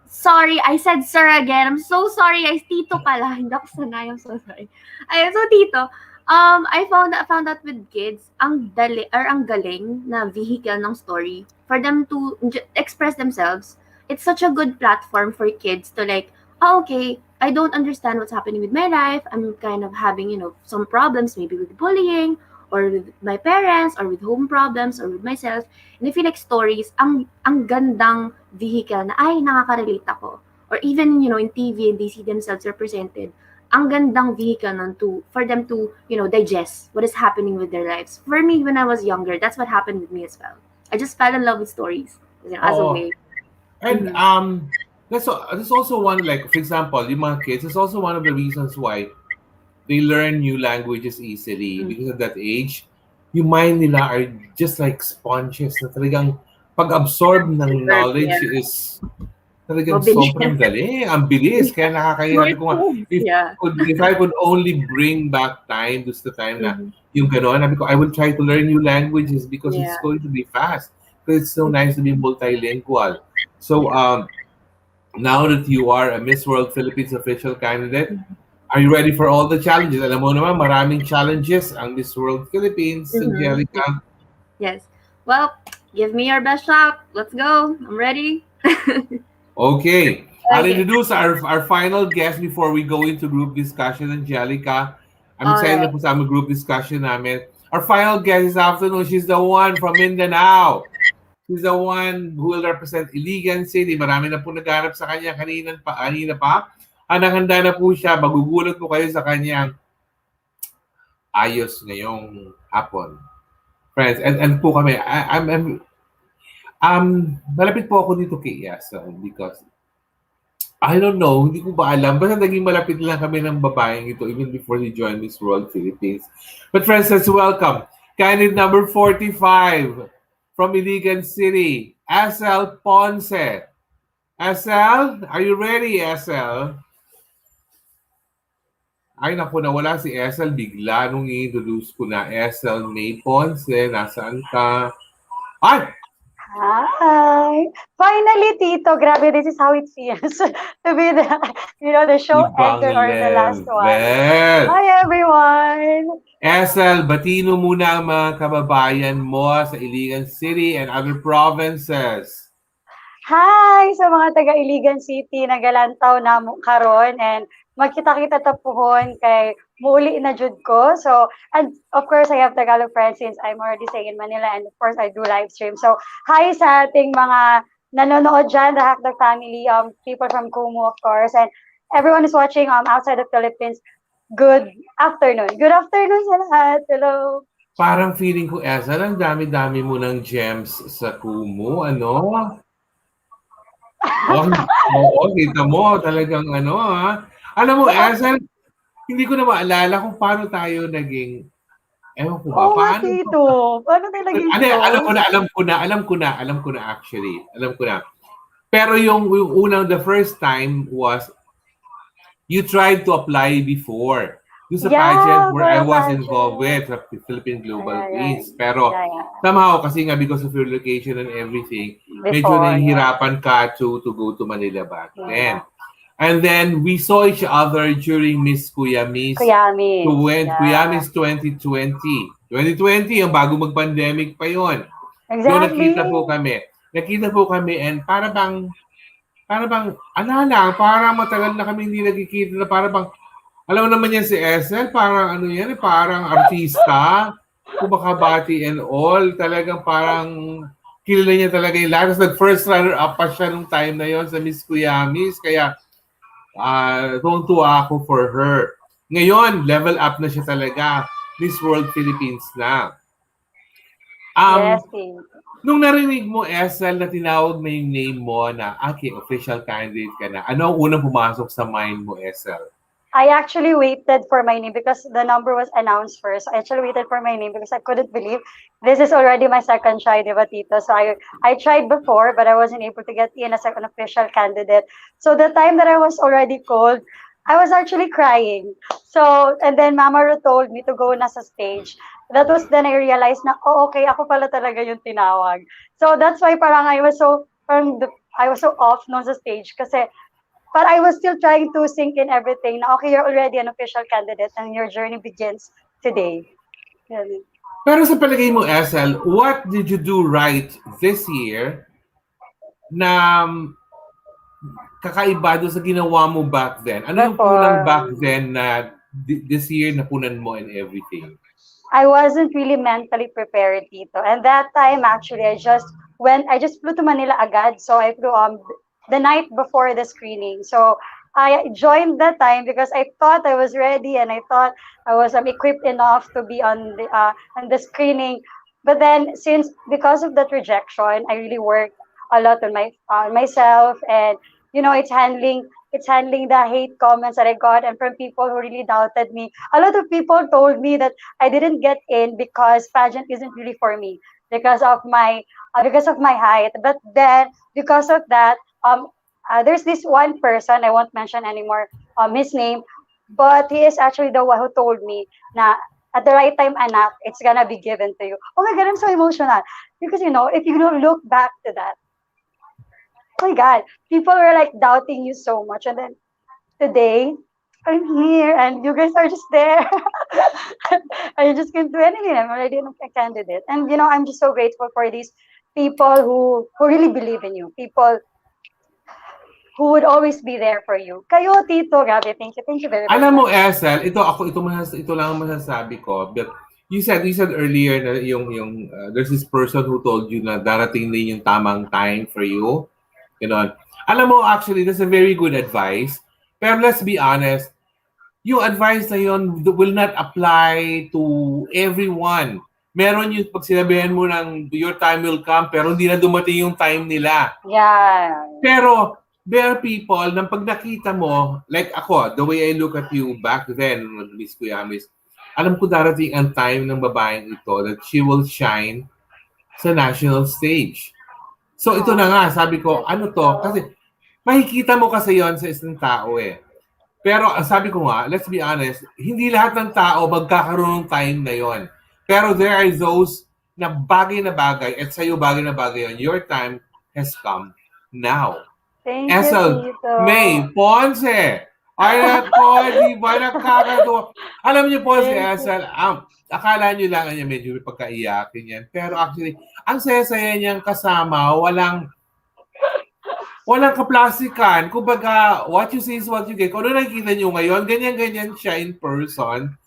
Sorry, I said sir again. I'm so sorry, guys. Tito pala. Hindi ako sanay. I'm so sorry. Ayun, so tito. I found out with kids, ang galing na vehicle ng story for them to express themselves. It's such a good platform for kids to like, oh, okay, I don't understand what's happening with my life. I'm kind of having, some problems, maybe with bullying or with my parents or with home problems or with myself. And I feel like stories, ang gandang vehicle na, ay, nakaka-relate ako. Or even, in TV and they see themselves represented, ang gandang vehicle nun for them to, digest what is happening with their lives. For me, when I was younger, that's what happened with me as well. I just fell in love with stories, as a Oh, way. and Mhm. that's also one, like for example, yung mga kids, it's also one of the reasons why they learn new languages easily Mm. because at that age, yung mind nila are just like sponges na talagang pag-absorb ng Superb, yeah. knowledge is talagang Mabilis. sobrang dali. Ang bilis. Kaya nakakaya. Sabi Smart ko nga, kids, yeah. if I could only bring back time, just the time na Mhm. yung gano'n, sabi ko, I will try to learn new languages because it's Yeah. going to be fast. Because it's so nice to be multilingual. So, now that you are a Miss World Philippines official candidate, are you ready for all the challenges? Alam mo naman, maraming challenges ang Miss World Philippines, Mhm. Angelica. Yes. Well, give me your best shot. Let's go. I'm ready. Okay. I'll Okay. introduce our final guest before we go into group discussion, Angelica. I'm All excited na right. po sa aming group discussion namin. Our final guest this afternoon, she's the one from Mindanao. She's the one who will represent Iligan City. Marami na po naghanap sa kanya kanina pa. Handa na po siya. Magugulat po kayo sa kanyang ayos ngayong hapon. Friends, and po kami, malapit po ako dito kay Esel because I don't know, hindi ko ba alam. Basta naging malapit lang kami ng babaeng ito even before he joined Miss World Philippines. But friends, let's welcome candidate number 45 from Iligan City, Esel Ponce. Esel, are you ready, Esel? Ay, naku, nawala si Esel bigla nung i-introduce ko na. Esel May Ponce, nasaan ka? Ay! Hi! Finally, Tito, grabe, this is how it feels to be the show Ibang anchor or the last one. level! Hi, everyone! Esel, batino muna ang mga kababayan mo sa Iligan City and other provinces. Hi sa mga taga Iligan City, nagalantaw na mo karon and magkita-kita tapuhon kay muuli na jud ko. So, and of course, I have Tagalog friends since I'm already staying in Manila and of course, I do live stream. So, hi sa ating mga nanonood dyan, the Hakdag family, people from Kumu, of course, and everyone who's watching outside the Philippines. Good afternoon. Good afternoon sa lahat. Hello. Parang feeling ko, Esel, ang dami-dami mo ng gems sa Kumu, ano? Oh, oo, kita mo talagang ano Alam mo, Esel, hindi ko na maalala kung paano tayo naging, ewan ko ba, Oo nga, paano Tito. Paano tayo naging ano, close? alam ko na actually. Alam ko na. Pero yung unang, the first time was, you tried to apply before. Yung sa pageant Yeah, where for I a was involved pageant. with, sa Philippine Global Yeah, yeah. Queens. Pero Yeah, yeah. somehow, kasi nga because of your location and everything, medyo Before, yeah. nahihirapan ka to go to Manila back then. Yeah. And then we saw each other during Miss Kuyamis Kuyamis. Yeah. Kuyamis 2020. 2020, yung bago mag-pandemic pa yon. Doon Exactly. nakita po kami. Nakita po kami and para bang, lang, parang matagal na kami hindi nagkikita na para bang, alam mo naman yan si Esel, parang ano yan, parang artista, kumakabati and all, talagang parang kilala niya talaga yung lahat. Tapos nag-first runner-up pa siya nung time na yon sa Miss Kuyamis, kaya tuwang-tuwa ako for her. Ngayon, level up na siya talaga. Miss World Philippines na. Yes, Um, Tito. Nung narinig mo, Esel, na tinawag na yung name mo na, okay, official candidate ka na, ano ang unang pumasok sa mind mo, Esel? I actually waited for my name because the number was announced first. I actually waited for my name because I couldn't believe this is already my second try, di ba, Tito? So I tried before, but I wasn't able to get in as an official candidate. So the time that I was already called, I was actually crying. So, and then Mama Ru told me to go na sa stage. That was then I realized na, oh, okay, ako pala talaga yung tinawag. So that's why parang I was so off no sa stage kasi but I was still trying to sink in everything. Na, okay, you're already an official candidate and your journey begins today. Ganun. Pero sa palagay mo, Esel, what did you do right this year na kakaiba doon sa ginawa mo back then? Ano yung kulang back then na this year napunan mo and everything? I wasn't really mentally prepared, Tito. And that time, actually, I just flew to Manila agad. So I flew the night before the screening. So I joined that time because I thought I was ready and I thought I was equipped enough to be on the screening. But then, because of that rejection, I really worked a lot on myself, and it's handling the hate comments that I got and from people who really doubted me. A lot of people told me that I didn't get in because pageant isn't really for me because of my height. But then because of that, there's this one person, I won't mention anymore his name, but he is actually the one who told me na at the right time, anak, it's gonna be given to you. Oh my God, I'm so emotional because if you look back to that, oh my God, people were like doubting you so much, and then today I'm here and you guys are just there. I just can't do anything. I'm already a candidate. And I'm just so grateful for these people who really believe in you. People who would always be there for you. Kayo, Tito, grabe, thank you. Thank you very, very Alam mo, much. Esel, ito lang ang masasabi ko. But you said earlier na there's this person who told you na darating din yung tamang time for you. Alam mo, actually, that's a very good advice. Pero let's be honest, yung advice na yun will not apply to everyone. Meron yung pag sinabihan mo ng your time will come, pero hindi na dumating yung time nila. Yeah. Pero there are people na pag nakita mo, like ako, the way I look at you back then, Miss Kuyamis, alam ko darating ang time ng babaeng ito that she will shine sa national stage. So ito na nga, sabi ko, ano to? Kasi makikita mo kasi yon sa isang tao eh. Pero sabi ko nga, let's be honest, hindi lahat ng tao magkakaroon ng time na yon. Pero there are those na bagay at sa'yo bagay na bagay yon. Your time has come now. Thank Esel, you, Tito. May, Ponce. Ay, ako, di ba nakakatuwa? Alam niyo po si Esel, akala niyo lang niya medyo may pagkaiyakin yan. Pero actually, ang saya-saya niyang kasama, walang kaplastikan. Kumbaga, what you see is what you get. Kung ano nakikita niyo ngayon, ganyan-ganyan siya in person.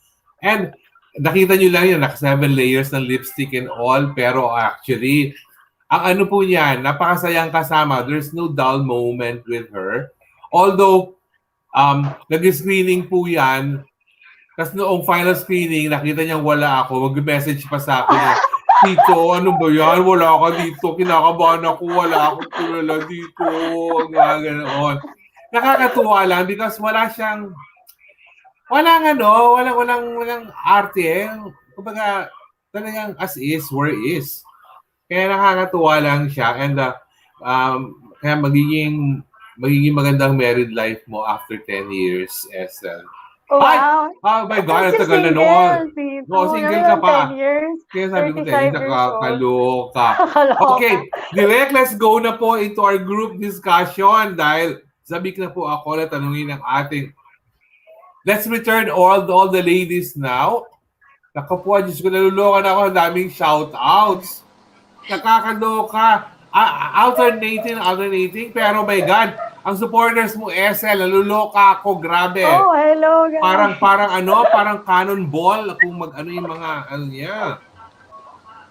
And nakita niyo lang yun, naka 7 layers ng lipstick and all. Pero actually, ang ano po niyan, napakasayang kasama. There's no dull moment with her. Although, nag-screening po yan. Tapos noong final screening, nakita niyang wala ako. Mag-message pa sa akin. Tito, ano ba yan? Wala ka dito. Kinakabahan ako. Wala akong kilala dito. Ang mga ganoon. Nakakatuwa lang because walang walang arte. Kumbaga, talagang as is, where is. Kaya nakakatuwa lang siya and kaya magiging magandang married life mo after 10 years, Esel. Oh, Ay! wow. Oh my At God, least ang you're tagal na noon. single, Tito. No, single ka Ngayon, 10 pa. years. Kaya sabi ko, 35 Tita, years old. kakaloka. Nakakaloka. Okay, direct, let's go na po into our group discussion dahil sabik na po ako na tanungin ng ating. Let's return all the ladies now. Naku po, Diyos ko, naluloka na ako. Ang daming shout-outs. Nakakaloka. Alternating. Pero my God, ang supporters mo, Esel, naluloka ako. Grabe. Oh, hello, guys. Parang cannonball kung mag-ano yung mga, ano niya.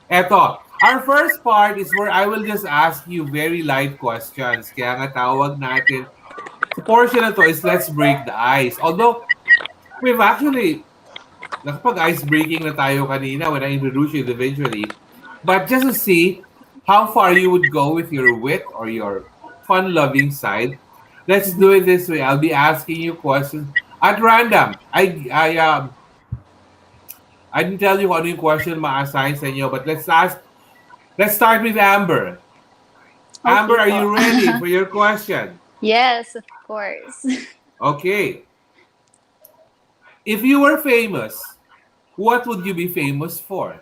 Eto, our first part is where I will just ask you very light questions. Kaya nga tawag natin, sa portion na to is let's break the ice. Although, we've actually, nakapag-ice breaking na tayo kanina when I introduced you individually. But just to see how far you would go with your wit or your fun-loving side, let's do it this way. I'll be asking you questions at random. I didn't tell you ano yung question ma-assign sa inyo, but let's start with Amber. Amber, are po. you ready for your question? Yes, of course. Okay. If you were famous, what would you be famous for?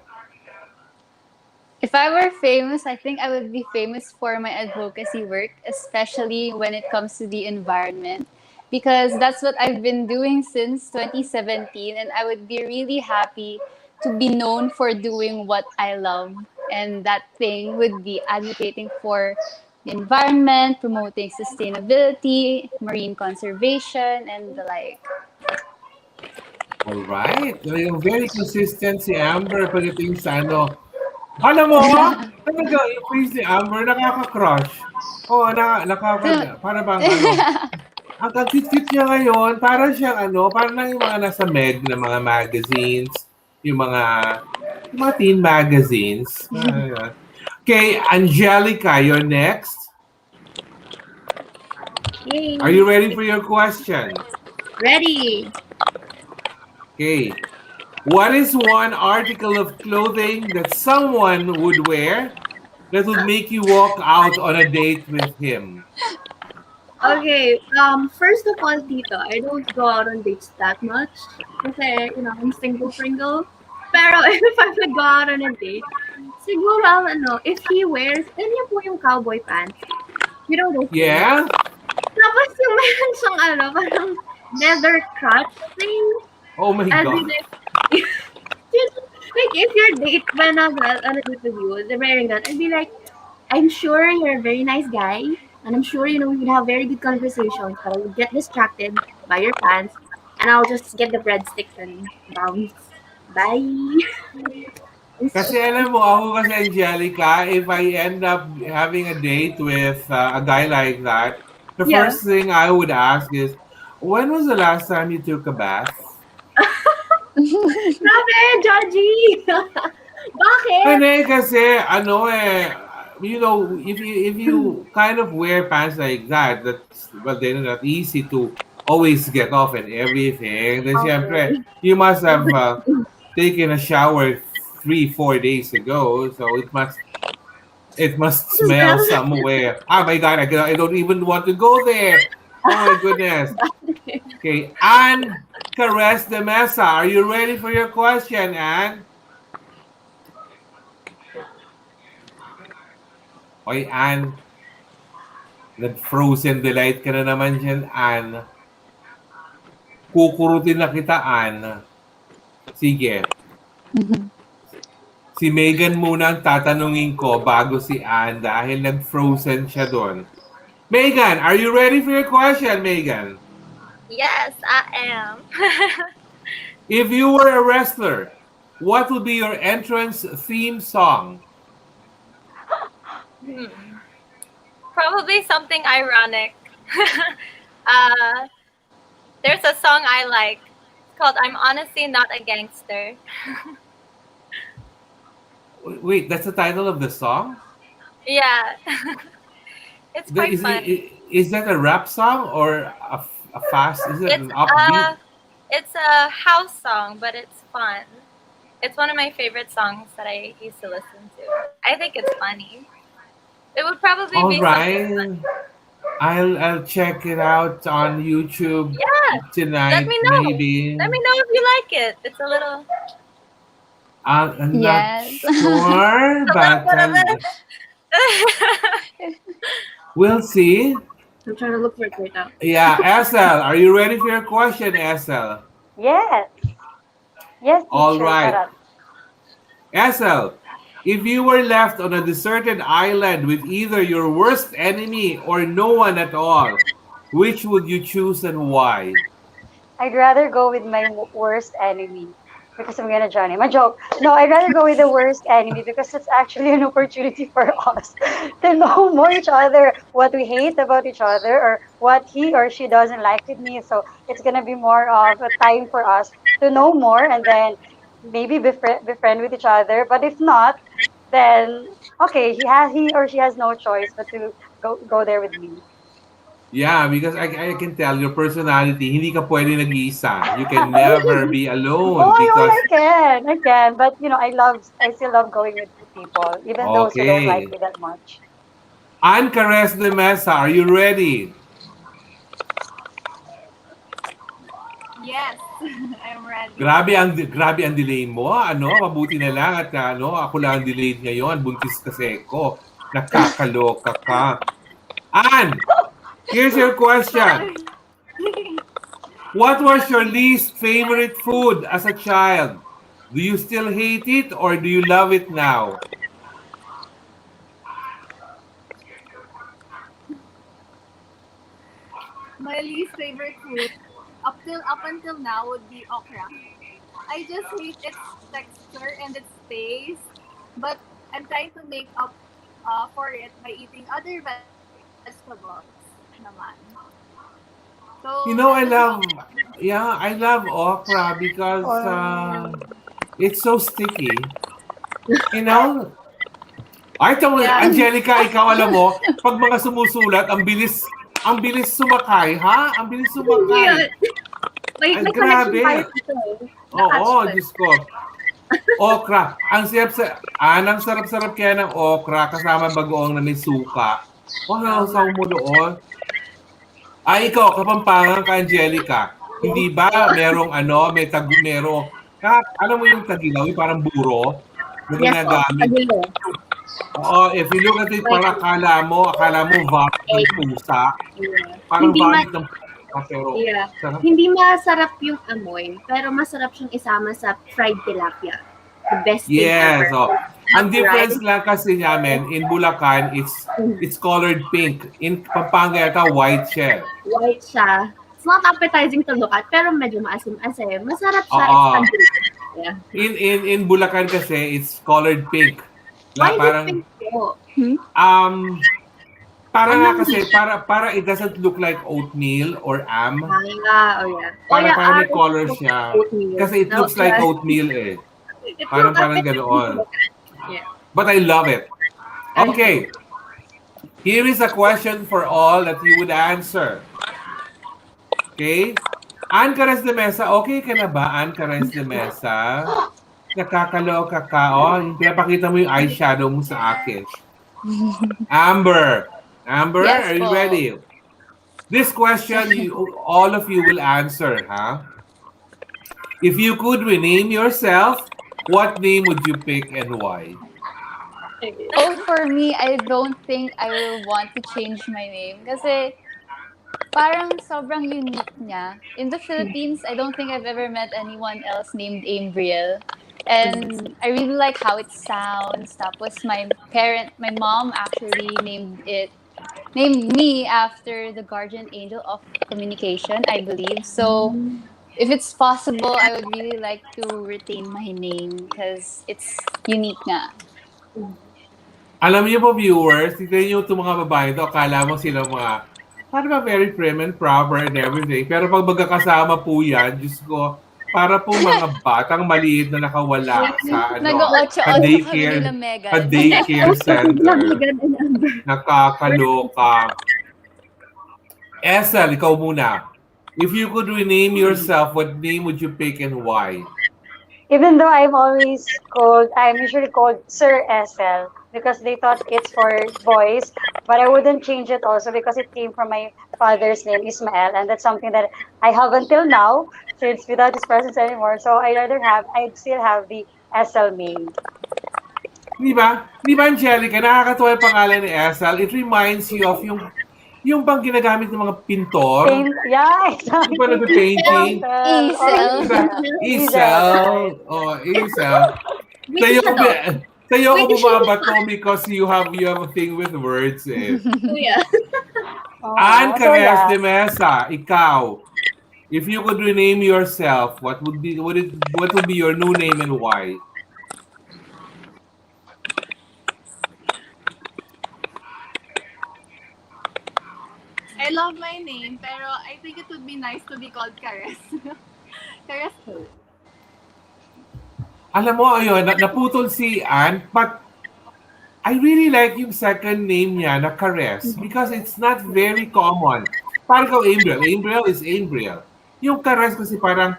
If I were famous, I think I would be famous for my advocacy work, especially when it comes to the environment, because that's what I've been doing since 2017, and I would be really happy to be known for doing what I love. And that thing would be advocating for the environment, promoting sustainability, marine conservation, and the like. All right. Yung very consistent si Amber pagdating sa ano. Alam mo, talaga yung face ni Amber nakaka-crush. Oo, para bang ang cute-cute niya ngayon, para siyang para lang yung mga nasa Meg na mga magazines, yung mga teen magazines. Okay, Angelica, you're next. Yay. Are you ready for your question? Ready? Okay. What is one article of clothing that someone would wear that would make you walk out on a date with him? Okay, first of all, Tito, I don't go out on dates that much. Kasi, I'm single. Pero if I would go out on a date, siguro, if he wears, yun po yung cowboy pants. You know those things? Yeah? Tapos yung meron siyang, parang leather crotch thing. Oh my I'd be God. like, like, if your date went on a date with you, they're wearing that, I'd be like, I'm sure you're a very nice guy, and I'm sure, we would have very good conversations, but I would get distracted by your pants, and I'll just get the breadsticks and bounce. Bye. Kasi alam mo, ako kasi Angelica, if I end up having a date with a guy like that, the Yeah. first thing I would ask is, when was the last time you took a bath? Grabe, Georgie! Bakit? Hindi kasi if you kind of wear pants like that, they're not easy to always get off and everything. Then Okay. syempre, you must have taken a shower 3-4 days ago, so it must smell somewhere. Oh my God, I don't even want to go there. Oh my goodness. Okay, Anne Caress de Mesa, are you ready for your question, Anne? Oy, Anne. Nag-frozen delight ka na naman dyan, Anne. Kukurutin na kita, Anne. Sige. Si Megan muna ang tatanungin ko bago si Anne dahil nag-frozen siya doon. Megan, are you ready for your question, Megan? Yes, I am. If you were a wrestler, what would be your entrance theme song? Probably something ironic. There's a song I like. It's called I'm Honestly Not a Gangster. Wait, that's the title of the song? Yeah, it's That quite is, fun. is that a rap song or a fast? Is it It's an upbeat? it's a house song, but it's fun. It's one of my favorite songs that I used to listen to. I think it's funny. It would probably All be something right. funny. I'll check it out on YouTube Yeah, let tonight, me know. Let maybe. me know if you like it. It's a little, I'm not Yes. sure, a little but bit of it. we'll see. I'm trying to look for it right now. Yeah, Esel, are you ready for your question, Esel? Yes. Yes, All teacher. right. Sarap. Esel, if you were left on a deserted island with either your worst enemy or no one at all, which would you choose and why? I'd rather go with my worst enemy because I'm gonna join him. A joke. No, I'd rather go with the worst enemy because it's actually an opportunity for us to know more each other, what we hate about each other, or what he or she doesn't like with me. So it's gonna be more of a time for us to know more and then maybe befriend with each other. But if not, then okay, he or she has no choice but to go there with me. Yeah, because I can tell your personality, hindi ka pwede nag-iisa. You can never be Oh, alone because, I can. I can. But I still love going with people, even those who don't like okay. me that much. Ancares de Mesa, are you ready? Yes, I'm ready. Grabe ang delay mo. Ano, mabuti na lang at ano, ako lang ang delayed ngayon. Buntis kasi ko. Nakakaloka ka. Ann, here's your question. Sorry. What was your least favorite food as a child? Do you still hate it or do you love it now? My least favorite food up until now would be okra. I just hate its texture and its taste, but I'm trying to make up for it by eating other vegetables naman. So You that know, would be okra. I love okra because Or it's so sticky. You know, ay, ito, Yeah. Angelica, ikaw alam mo, pag mga sumusulat, ang bilis sumakay, ha? Ang bilis Hindi sumakay. yun. May Ay, connection tayo grabe. dito eh. Na-catch Oo, ko eh. Diyos ko. Okra. Ang sarap-sarap kaya ng okra kasama bagoong na may suka. Wow, Tama. sa mo doon. Ay, ikaw, Kapampangan ka, Angelica. Hindi ba merong ano, merong, alam mo yung tagilaw, yung parang buro na Yes po, ginagamit. tagilo. Oo, if you look at it, Like, parang akala mo vomit ng egg. pusa. Yeah. Parang Hindi ma vomit ng pusa, pero yeah. sarap. Hindi masarap yung amoy, pero masarap siyang isama sa fried tilapia. The best thing Yes, ever. oh. Ang Not difference fried. lang kasi namin, in Bulacan, it's colored pink. In Pampanga yata, white siya. White siya. It's not appetizing to look at, pero medyo maasim-asim. Masarap siya. It's Oo. tagilo. Yeah. In Bulacan kasi, it's colored pink. Why is it Parang, pink po? um, para Ang nga lamig. kasi, para it doesn't look like oatmeal or am. Oh yeah. Oh yeah, Para may it's color supposed to siya. be oatmeal. Kasi it No, looks like yeah. oatmeal eh. It's Parang not parang appetizing to ganoon. look at. Yeah. But I love it. I Okay, here is a question for all that you would answer. Okay? Ann Cares de Mesa, okay ka na ba, Ann Cares de Mesa? Nakakaloka ka. Oh, pinapakita mo yung eyeshadow mo sa akin. Amber. Amber, Yes are you po. ready? This question, all of you will answer, huh? If you could rename yourself, what name would you pick and why? Oh, for me, I don't think I will want to change my name kasi parang sobrang unique niya. In the Philippines, I don't think I've ever met anyone else named Ambriel. And I really like how it sounds. Tapos my mom actually named me after the guardian angel of communication, I believe. So if it's possible, I would really like to retain my name because it's unique nga. Alam niyo po viewers, tignan niyo itong mga babae ito, akala mo sila mga, parang ba very prim and proper and everything. Pero pag magkakasama po yan, Diyos ko, Para po mga batang maliit na nakawala sa sa Nag-8-8 kami daycare, nila sa Megan. daycare center. Megan and Amber. Nakakaloka. Esel, ikaw muna. If you could rename yourself, what name would you pick and why? Even though I'm usually called Sir Esel because they thought it's for boys, but I wouldn't change it also because it came from my father's name, Ismael, and that's something that I have until now, since without his presence anymore. So I'd still have the Esel name. Di ba? Di ba, Angelica, nakakatuwa yung pangalan ni Esel. It reminds you of yung bang ginagamit ng mga pintor. Paint, yeah, Di ba exactly. nagpe-painting? Isel. Di ba? Isel. Oh, Isel. Sa'yo ko, sa'yo ko British bumabato because you have a thing with words eh. Kuya. Ann So Cares yeah. de Mesa, ikaw. If you could rename yourself, what would be your new name and why? I love my name, pero I think it would be nice to be called Cares. Cares. Alam mo, ayun, naputol si Ann, but I really like yung second name niya na Cares because it's not very common. Parang ikaw, Ambriel. Ambriel is Ambriel. Yung Cares kasi parang,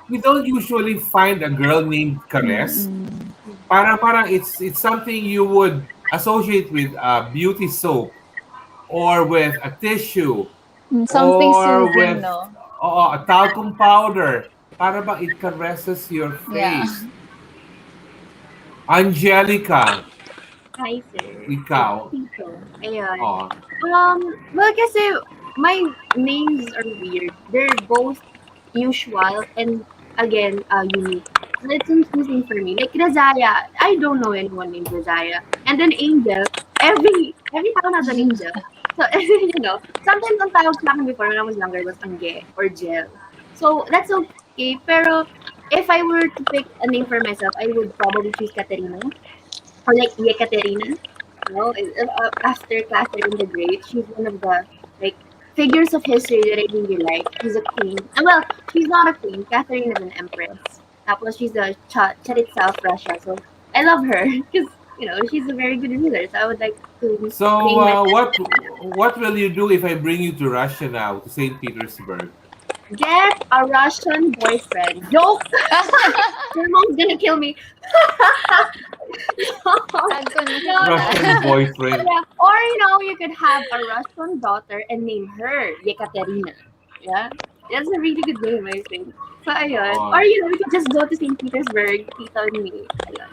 we don't usually find a girl named Cares. Parang it's something you would associate with beauty soap or with a tissue Something or soothing, with no? a talcum powder. Para bang it caresses your Yeah. face. Angelica, Hi, sir. ikaw. Tito. Ayun. Oh. Well, kasi my names are weird. They're both usual and again, unique. It's confusing for me. Like Razaya, I don't know anyone named Razaya. And then Angel, every town has an angel. So, sometimes ang tawag sa akin before when I was younger was Angge or Jel. So, that's okay. Pero, if I were to pick a name for myself, I would probably choose Katerina. Or like Yekaterina. After Catherine the Great, she's one of the, like, figures of history that I really like. She's a queen. Well, she's not a queen. Catherine is an empress. Tapos she's a Charitsa of Russia. So, I love her because, she's a very good ruler. So, I would like to So, name myself. what will you do if I bring you to Russia now, to St. Petersburg? Get a Russian boyfriend. Joke! Your mom's gonna kill me. Sad ko na. Russian boyfriend. Yeah. Or, you could have a Russian daughter and name her Yekaterina. Yeah? That's a really good name, I think. So, ayun. Oh. Or, we could just go to St. Petersburg, Tito and me. Ayun.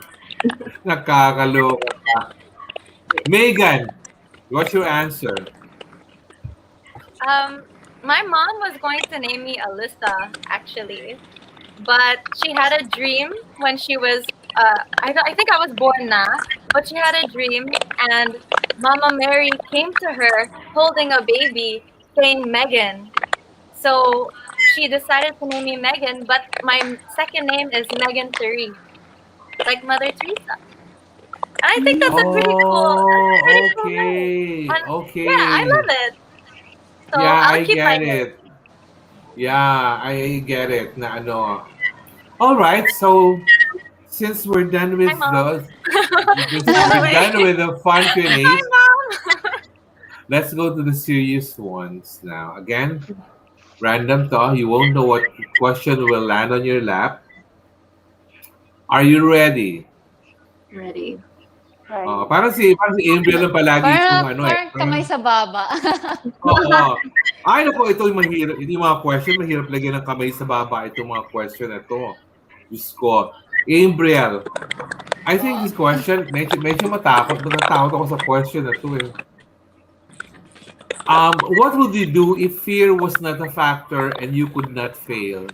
Nakakaloka ka. Megan, what's your answer? My mom was going to name me Alyssa, actually, but she had a dream when she was. I think I was born now, but she had a dream, and Mama Mary came to her holding a baby, saying Megan. So she decided to name me Megan, but my second name is Megan Therese, like Mother Teresa. And I think that's a pretty cool. Pretty cool name. Okay. And Okay. yeah, I love it. So Yeah, I'll I keep my get name. it. Yeah, I get it. Na ano. All right, so since we're done with Hi, Mom. those, since we're done with the fun Hi, Q&As, Mom. let's go to the serious ones now. Again, random to. You won't know what question will land on your lap. Are you ready? Ready. Right. Parang si Ambriel lang palagi itong Parang kamay sa baba. Oo. Ay, naku, ito yung mahirap. Ito yung mga question, mahirap lagyan ng kamay sa baba itong mga question na ito. Diyos ko. Ambriel, I think this question, medyo matakot. Natatakot ako sa question na ito eh. What would you do if fear was not a factor and you could not fail?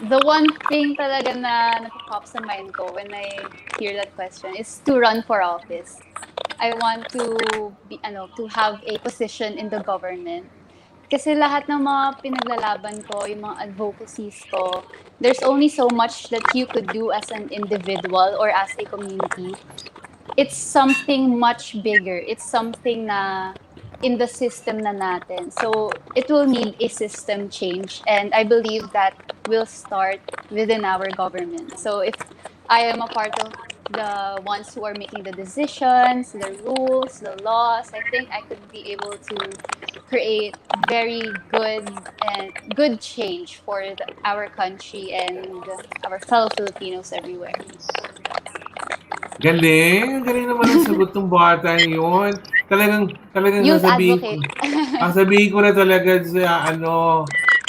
The one thing talaga na napapop sa mind ko when I hear that question is to run for office. I want to to have a position in the government. Kasi lahat ng mga pinaglalaban ko, yung mga advocacies ko, there's only so much that you could do as an individual or as a community. It's something much bigger. It's something na in the system na natin. So it will need a system change, and I believe that will start within our government. So if I am a part of the ones who are making the decisions, the rules, the laws, I think I could be able to create very good change for our country and our fellow Filipinos everywhere. Galing. Galing naman ang sagot ng bata yun. Talagang Youth advocate. sasabihin ko na talaga sa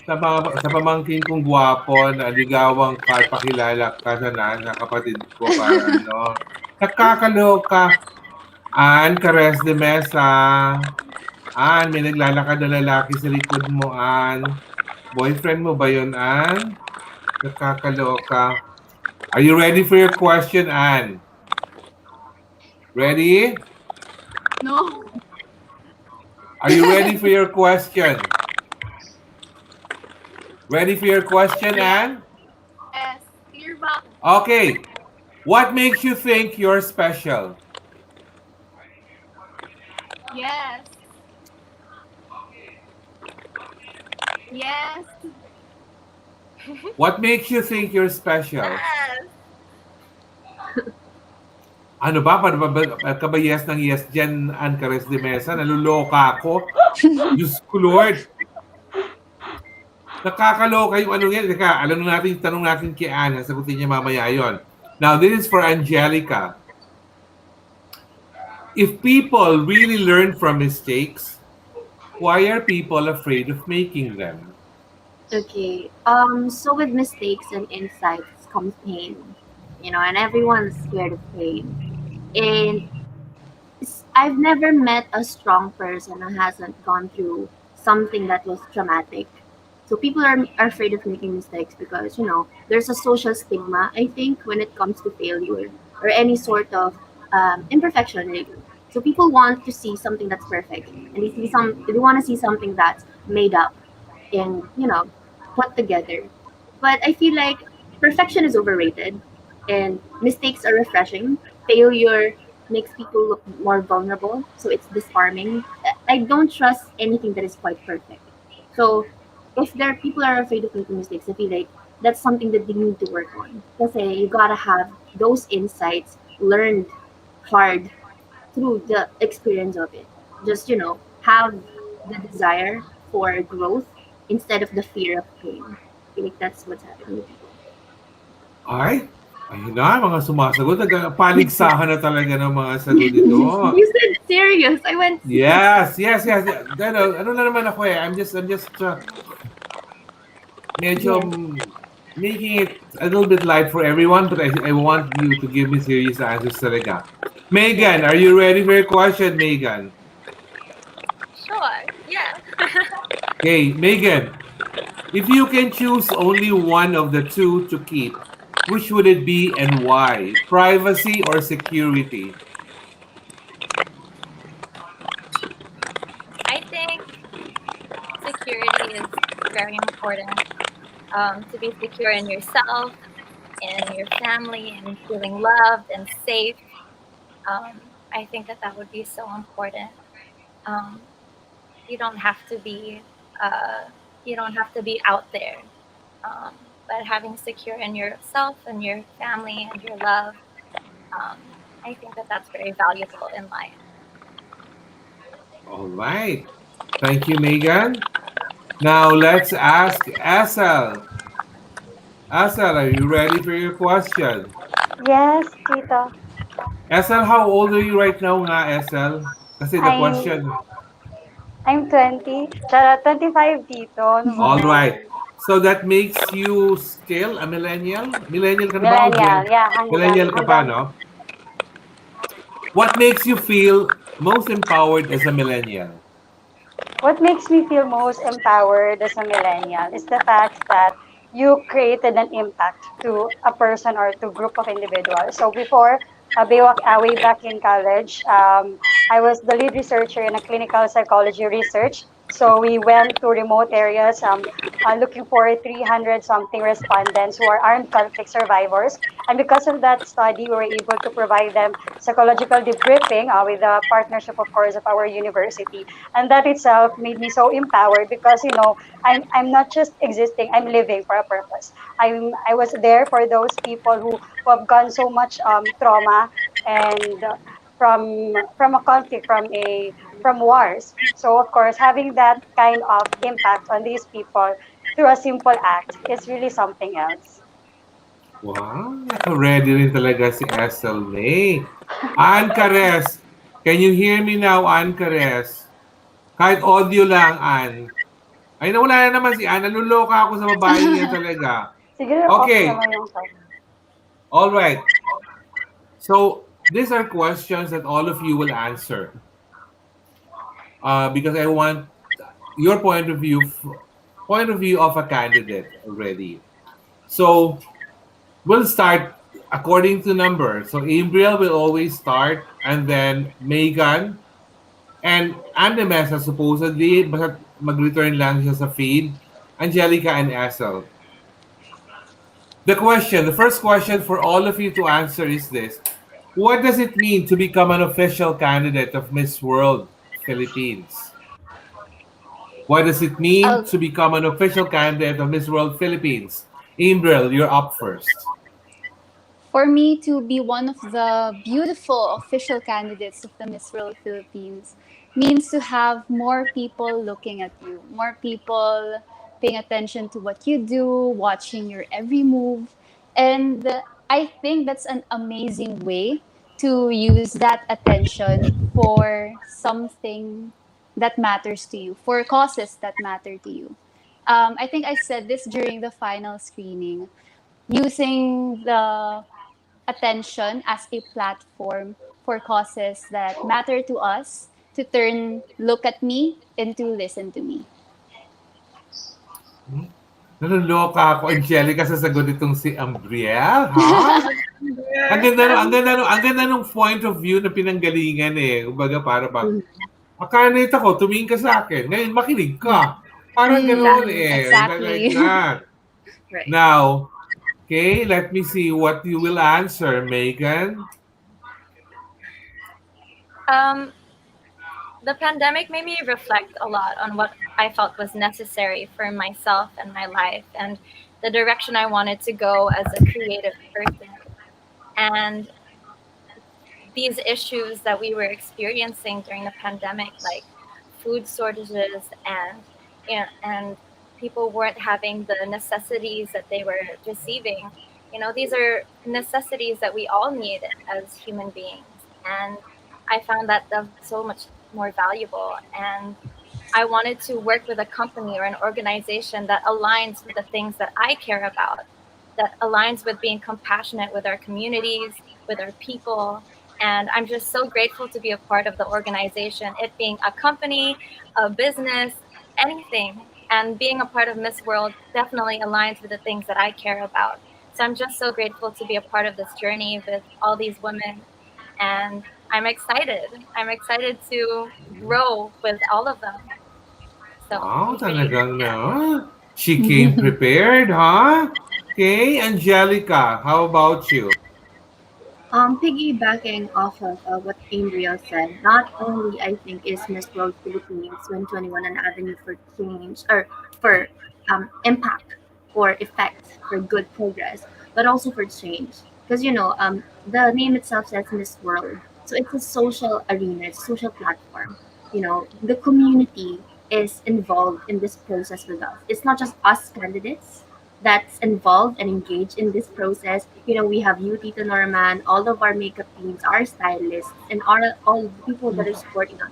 sa pamangkin kong gwapo na ligawang ka at pakilala ka sa kapatid ko para nakakaloka. Ann Cares de Mesa. Ann, may naglalakad na lalaki sa likod mo, Ann. Boyfriend mo ba yun, Ann? Nakakaloka. Are you ready for your question, Ann? Ready? No. Are you ready for your question? Ready for your question, Yes. Ann? Yes. Clear back. Okay. What makes you think you're special? Yes. Yes. What makes you think you're special? Yes. Ano ba? Paano ka ba yes ng yes dyan, Ann Cares de Mesa? Naluloka ako. Diyos ko, Lord. Nakakaloka yung ano yan. Teka, alam natin, tanong natin kay Ann. Sagutin niya mamaya yon. Now, this is for Angelica. If people really learn from mistakes, why are people afraid of making them? Okay. So with mistakes and insights comes pain, and everyone's scared of pain. And I've never met a strong person who hasn't gone through something that was traumatic. So people are afraid of making mistakes because, there's a social stigma, I think, when it comes to failure or any sort of imperfection, really. So people want to see something that's perfect, and they want to see something that's made up and, put together. But I feel like perfection is overrated and mistakes are refreshing. Failure makes people look more vulnerable, so it's disarming. I don't trust anything that is quite perfect. So if there are people are afraid of making mistakes, I feel like that's something that they need to work on. Because you gotta have those insights learned hard through the experience of it. Just have the desire for growth instead of the fear of pain. I feel like that's what's happening with people. Ay, ayun na, mga sumasagot. Paligsahan na talaga ng mga sagot dito. You said serious. I went serious. Yes. Ano na naman ako eh. I'm just medyo making it a little bit light for everyone, but I want you to give me serious answers talaga. Megan, are you ready for your question, Megan? Sure. Yeah. Okay, Megan, if you can choose only one of the two to keep, which would it be and why? Privacy or security? I think security is very important. To be secure in yourself, in your family, and feeling loved and safe. I think that would be so important. Um, you don't have to be out there, um, but having secure in yourself and your family and your love. I think that that's very valuable in life. All right. Thank you, Megan. Now let's ask Esel. Esel, are you ready for your question? Yes, Tito. Esel, how old are you right now nga, Esel? Kasi the I'm question. I'm 20. Charot, 25 dito. Ano ba? All right. So that makes you still a millennial? Millennial ka na ba? O Millennial. Yeah, Millennial ka pa, no? What makes you feel most empowered as a millennial? What makes me feel most empowered as a millennial is the fact that you created an impact to a person or to group of individuals. So before, way back in college, I was the lead researcher in a clinical psychology research So we went to remote areas, looking for 300 something respondents who are armed conflict survivors. And because of that study, we were able to provide them psychological debriefing with the partnership, of course, of our university. And that itself made me so empowered because, I'm not just existing, I'm living for a purpose. I was there for those people who have gone so much trauma and from a conflict, from wars. So of course, having that kind of impact on these people through a simple act is really something else. Wow, naka-ready rin talaga si Esel May. Ann Cares, can you hear me now, Ann Cares? Kahit audio lang, Ann. Ay, nawala na naman si Ann. Naluloka ako sa babaeng yan talaga. Siguro off Okay, naman yung sound. all right. So, these are questions that all of you will answer because I want your point of view of a candidate already. So, we'll start according to number. So, Ambriel will always start, and then Megan, and the Mesa supposedly, basta mag-return lang siya sa feed, Angelica and Esel. The first question for all of you to answer is this. What does it mean to become an official candidate of Miss World Philippines? What does it mean Oh, to become an official candidate of Miss World Philippines? Imbrel, you're up first. for me to be one of the beautiful official candidates of the Miss World Philippines means to have more people looking at you, more people paying attention to what you do, watching your every move. And I think that's an amazing way to use that attention for something that matters to you, for causes that matter to you. I think I said this during the final screening, using the attention as a platform for causes that matter to us to turn look at me into listen to me. Nanuloka ako, Angelica, sa sagot itong si Ambriel, ha? Ang ganda nung point of view na pinanggalingan eh. Kumbaga para bang, makanit ako, tumingin ka sa akin. Ngayon, makinig ka. Parang gano'n eh. Like Exactly. that. Right. Now, okay, let me see what you will answer, Megan. Um, the pandemic made me reflect a lot on what I felt was necessary for myself and my life and the direction I wanted to go as a creative person. And these issues that we were experiencing during the pandemic, like food shortages and people weren't having the necessities that they were receiving. These are necessities that we all need as human beings. And I found that so much more valuable. And I wanted to work with a company or an organization that aligns with the things that I care about, that aligns with being compassionate with our communities, with our people. And I'm just so grateful to be a part of the organization, it being a company, a business, anything. And being a part of Miss World definitely aligns with the things that I care about. So I'm just so grateful to be a part of this journey with all these women. And I'm excited. I'm excited to grow with all of them. So Wow, I'm pretty, talagang yeah. na. She came prepared, huh? Okay, Angelica, how about you? Piggybacking off of what Ambriel said, not only I think is Miss World Philippines 2021 an avenue for change or for impact or effect for good progress, but also for change. Because the name itself says Miss World, so it's a social arena, it's a social platform. The community is involved in this process with us. It's not just us candidates that's involved and engaged in this process. We have you, Tito Norman, all of our makeup teams, our stylists, and all the people that are supporting us.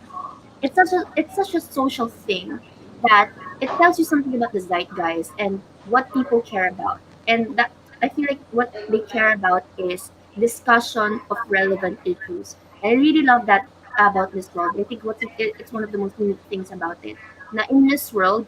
It's such a social thing that it tells you something about the zeitgeist and what people care about. And that I feel like what they care about is discussion of relevant issues. I really love that about this world. I think it's one of the most unique things about it. Now in this world,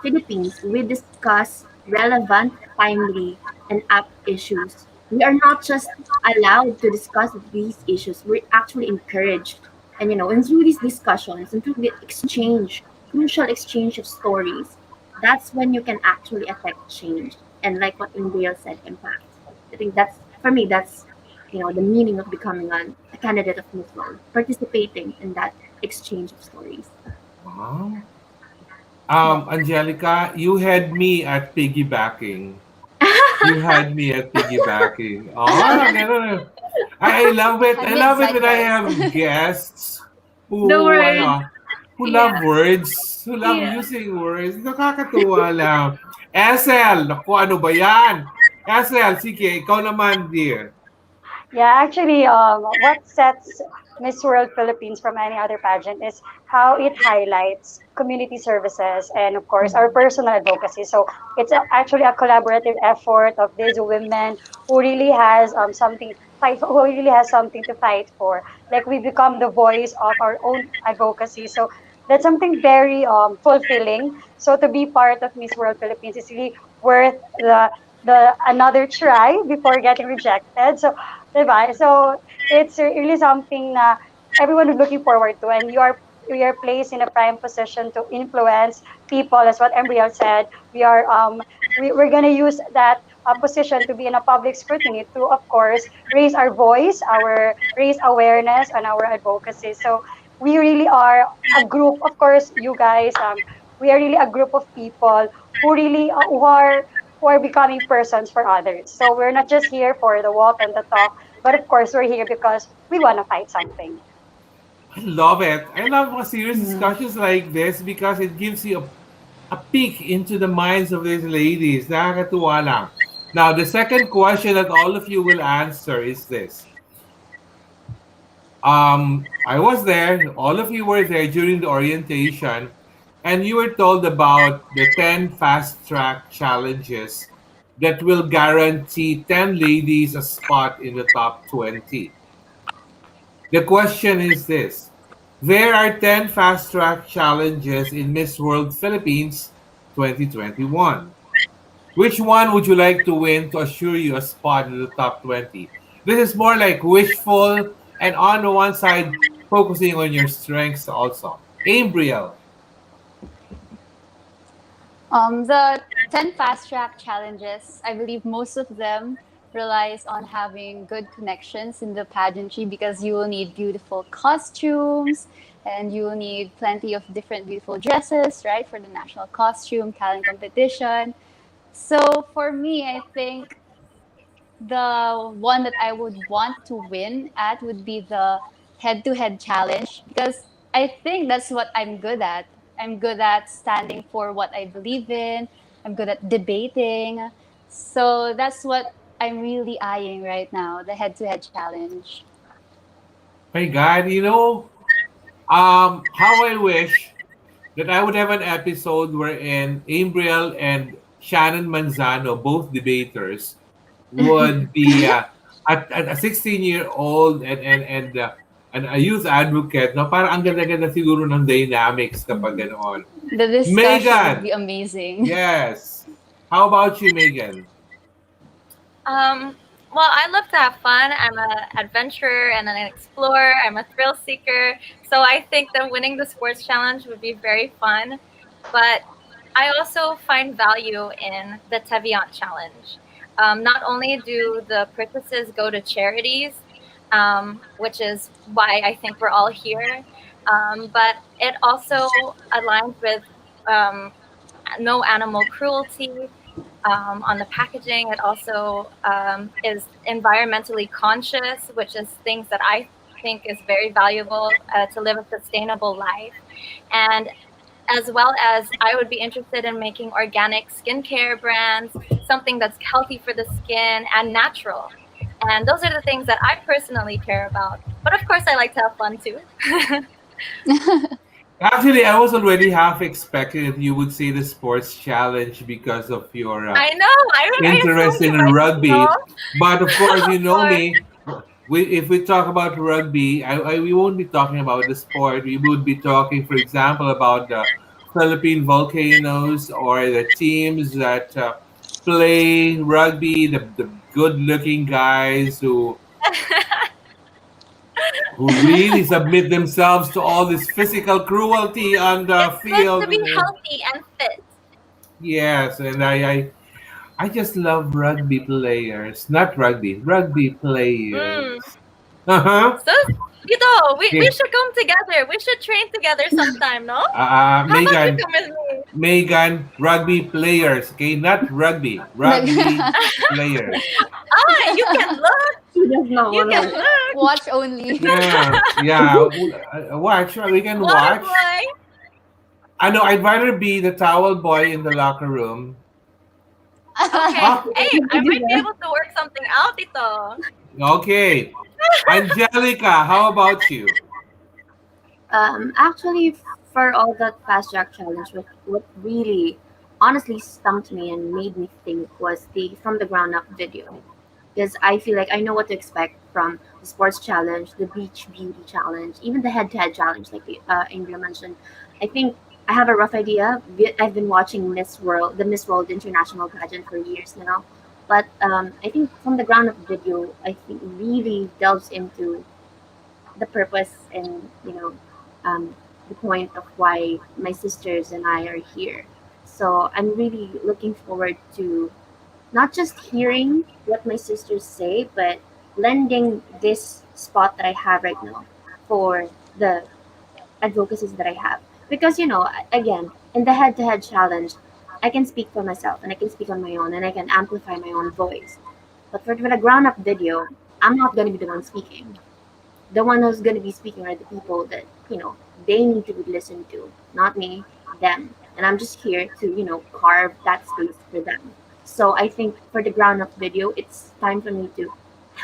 Philippines, we discuss relevant, timely, and apt issues. We are not just allowed to discuss these issues, we're actually encouraged. And through these discussions and through the exchange crucial exchange of stories, that's when you can actually affect change. And like what Ambriel said, impact. I think that's for me. That's the meaning of becoming a candidate of Miss World, participating in that exchange of stories. Wow. Yeah. Angelica, you had me at piggybacking. You had me at piggybacking. Oh, ganun. I love it. I Highly love it when I zeitgeist. have guests The who, word, ano, who yeah, love words, who love yeah. using words. Nakakatuwa lang. Esel, naku, ano ba yan? Esel, sige, ikaw naman, dear. Yeah, actually, what sets Miss World Philippines from any other pageant is how it highlights community services and, of course, our personal advocacy. So it's actually a collaborative effort of these women who really has who really has something to fight for. Like we become the voice of our own advocacy. So that's something very fulfilling. So to be part of Miss World Philippines is really worth the another try before getting rejected. So diba? So it's really something na everyone is looking forward to, and we are placed in a prime position to influence people, as what Ambriel said. We're gonna use that position to be in a public scrutiny to, of course, raise our voice, our raise awareness on our advocacy. So we really are a group. Of course, you guys, we are really a group of people who really who are becoming persons for others. So we're not just here for the walk and the talk, but of course, we're here because we want to fight something. I love it. I love mga serious Mhm. discussions like this because it gives you a peek into the minds of these ladies. Nakakatuwa lang. Now, the second question that all of you will answer is this. I was there, all of you were there during the orientation, and you were told about the 10 fast track challenges that will guarantee 10 ladies a spot in the top 20. The question is this: there are 10 fast track challenges in Miss World Philippines 2021. Which one would you like to win to assure you a spot in the top 20? This is more like wishful and on the one side, focusing on your strengths also. Ambriel. The 10 fast track challenges, I believe most of them relies on having good connections in the pageantry because you will need beautiful costumes and you will need plenty of different beautiful dresses, right, for the national costume talent competition. So for me, I think the one that I would want to win at would be the head to head challenge because I think that's what I'm good at. I'm good at standing for what I believe in, I'm good at debating. So that's what I'm really eyeing right now, the head to head challenge. My God, how I wish that I would have an episode wherein Ambriel and Shannon Manzano, both debaters, would be a 16-year-old and a youth advocate. No, parang ang ganda-ganda siguro ng dynamics kapag ganoon. The discussion would Megan, be amazing. yes. How about you, Megan? Well, I love to have fun. I'm an adventurer and an explorer. I'm a thrill seeker. So I think that winning the sports challenge would be very fun. But I also find value in the Teviant challenge. Not only do the purchases go to charities, which is why I think we're all here, but it also aligns with um, no animal cruelty on the packaging. It also is environmentally conscious, which is things that I think is very valuable to live a sustainable life. And as well as I would be interested in making organic skincare brands, something that's healthy for the skin and natural. And those are the things that I personally care about. But of course, I like to have fun too. Actually, I was already half expecting that you would say the sports challenge because of your I know. I interest assumed you in might know. rugby. But of course, you Of know course. me. If we talk about rugby, we won't be talking about the sport. We would be talking, for example, about the Philippine volcanoes or the teams that play rugby, the good-looking guys who really submit themselves to all this physical cruelty on the It's good to field. be healthy and fit. Yes, and I just love rugby players, not rugby Mm. players. Uh-huh. So, Dito, we Yeah. should come together. We should train together sometime, no? How about you Megan, come with me? Megan, rugby players, okay? Not rugby players. Ah, you can look. She does not You want can to. look. Watch only. Yeah, yeah. Watch, we can Water watch. boy. I know, I'd rather be the towel boy in the locker room. Okay. Ah, Hey, I might be able to work something out, Dito. okay. Angelica, how about you? Actually, for all that fast track challenge, what really honestly stumped me and made me think was the from the ground up video. Because I feel like I know what to expect from the sports challenge, the beach beauty challenge, even the head to head challenge, like Angel mentioned. I think I have a rough idea. I've been watching the Miss World International pageant for years now. But I think from the ground up video, I think really delves into the purpose and um, the point of why my sisters and I are here. So I'm really looking forward to not just hearing what my sisters say, but lending this spot that I have right now for the advocacies that I have. Because, again, in the head to head challenge, I can speak for myself and I can speak on my own and I can amplify my own voice. But for the ground up video, I'm not going to be the one speaking. The one who's going to be speaking are the people that, they need to be listened to, not me, them. And I'm just here to, carve that space for them. So I think for the ground up video, it's time for me to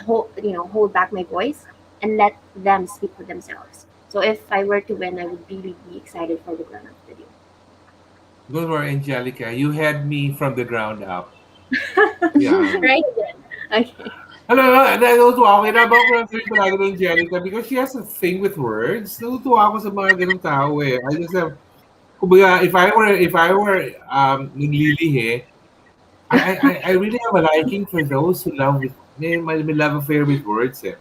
hold back my voice and let them speak for themselves. So if I were to win, I would really be excited for the ground up video. Don't worry, Angelica. You had me from the ground up. Yeah. Right then. Okay. Natutuwa ako. Kinabang ko lang sa'yo talaga ng Angelica because she has a thing with words. Natutuwa ako sa mga ganung tao eh. I just have, kumbaga, if I were naglilihi, I really have a liking for those who love with, may love affair with words eh.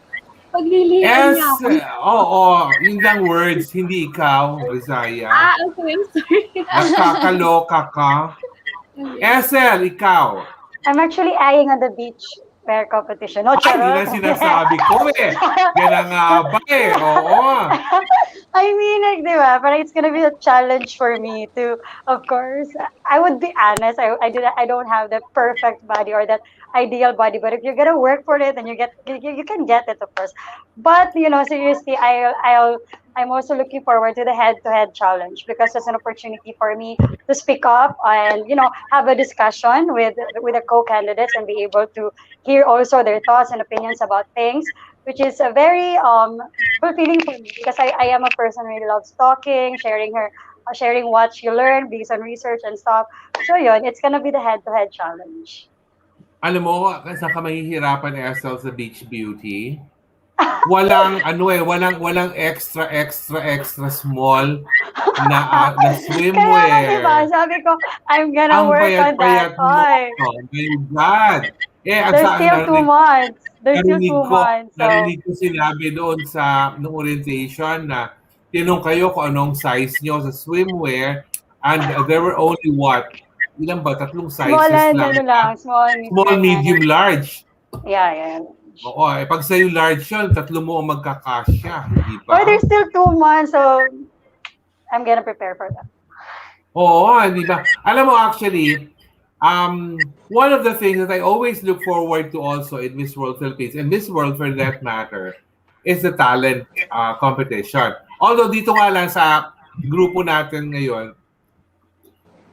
Paglilihan niya ako. Yun lang words, hindi ikaw, Rizaya. Okay. I'm sorry. Nakakaloka ka. Esel, ikaw. I'm actually eyeing on the beach wear competition. No, Ay, yun charot. ang sinasabi ko eh. Yan ang nga ba eh. Oo. I mean, like, di ba? But it's gonna be a challenge for me to, of course. I would be honest. I don't have the perfect body or that ideal body. But if you're gonna work for it, then you can get it, of course. But seriously, I'm also looking forward to the head-to-head challenge because it's an opportunity for me to speak up and have a discussion with the co-candidates and be able to hear also their thoughts and opinions about things, which is a very fulfilling for me because I am a person who really loves talking, sharing what you learn based on research and stuff. So yun, it's gonna be the head-to-head challenge. Alam mo, saan ka mahihirapan, Esel, sa Beach Beauty? Walang extra small na swimwear. Kaya diba, sabi ko, I'm gonna Ang work on that. payat-payat mo. Oy, Oh my God. there's still 2 months. There's still 2 months. So, Narinig ko sinabi doon sa orientation na tinong kayo kung anong size nyo sa swimwear and there were only what? Ilan ba? 3 sizes small and lang. Small, medium, large. Yeah. Oo, pag sa'yo large yun, 3 mo ang magkakasya. Hindi ba? But there's still 2 months, so I'm gonna prepare for that. Oo, di ba? Alam mo actually, one of the things that I always look forward to also in Miss World Philippines, and Miss World for that matter, is the talent competition. Although dito nga lang sa grupo natin ngayon,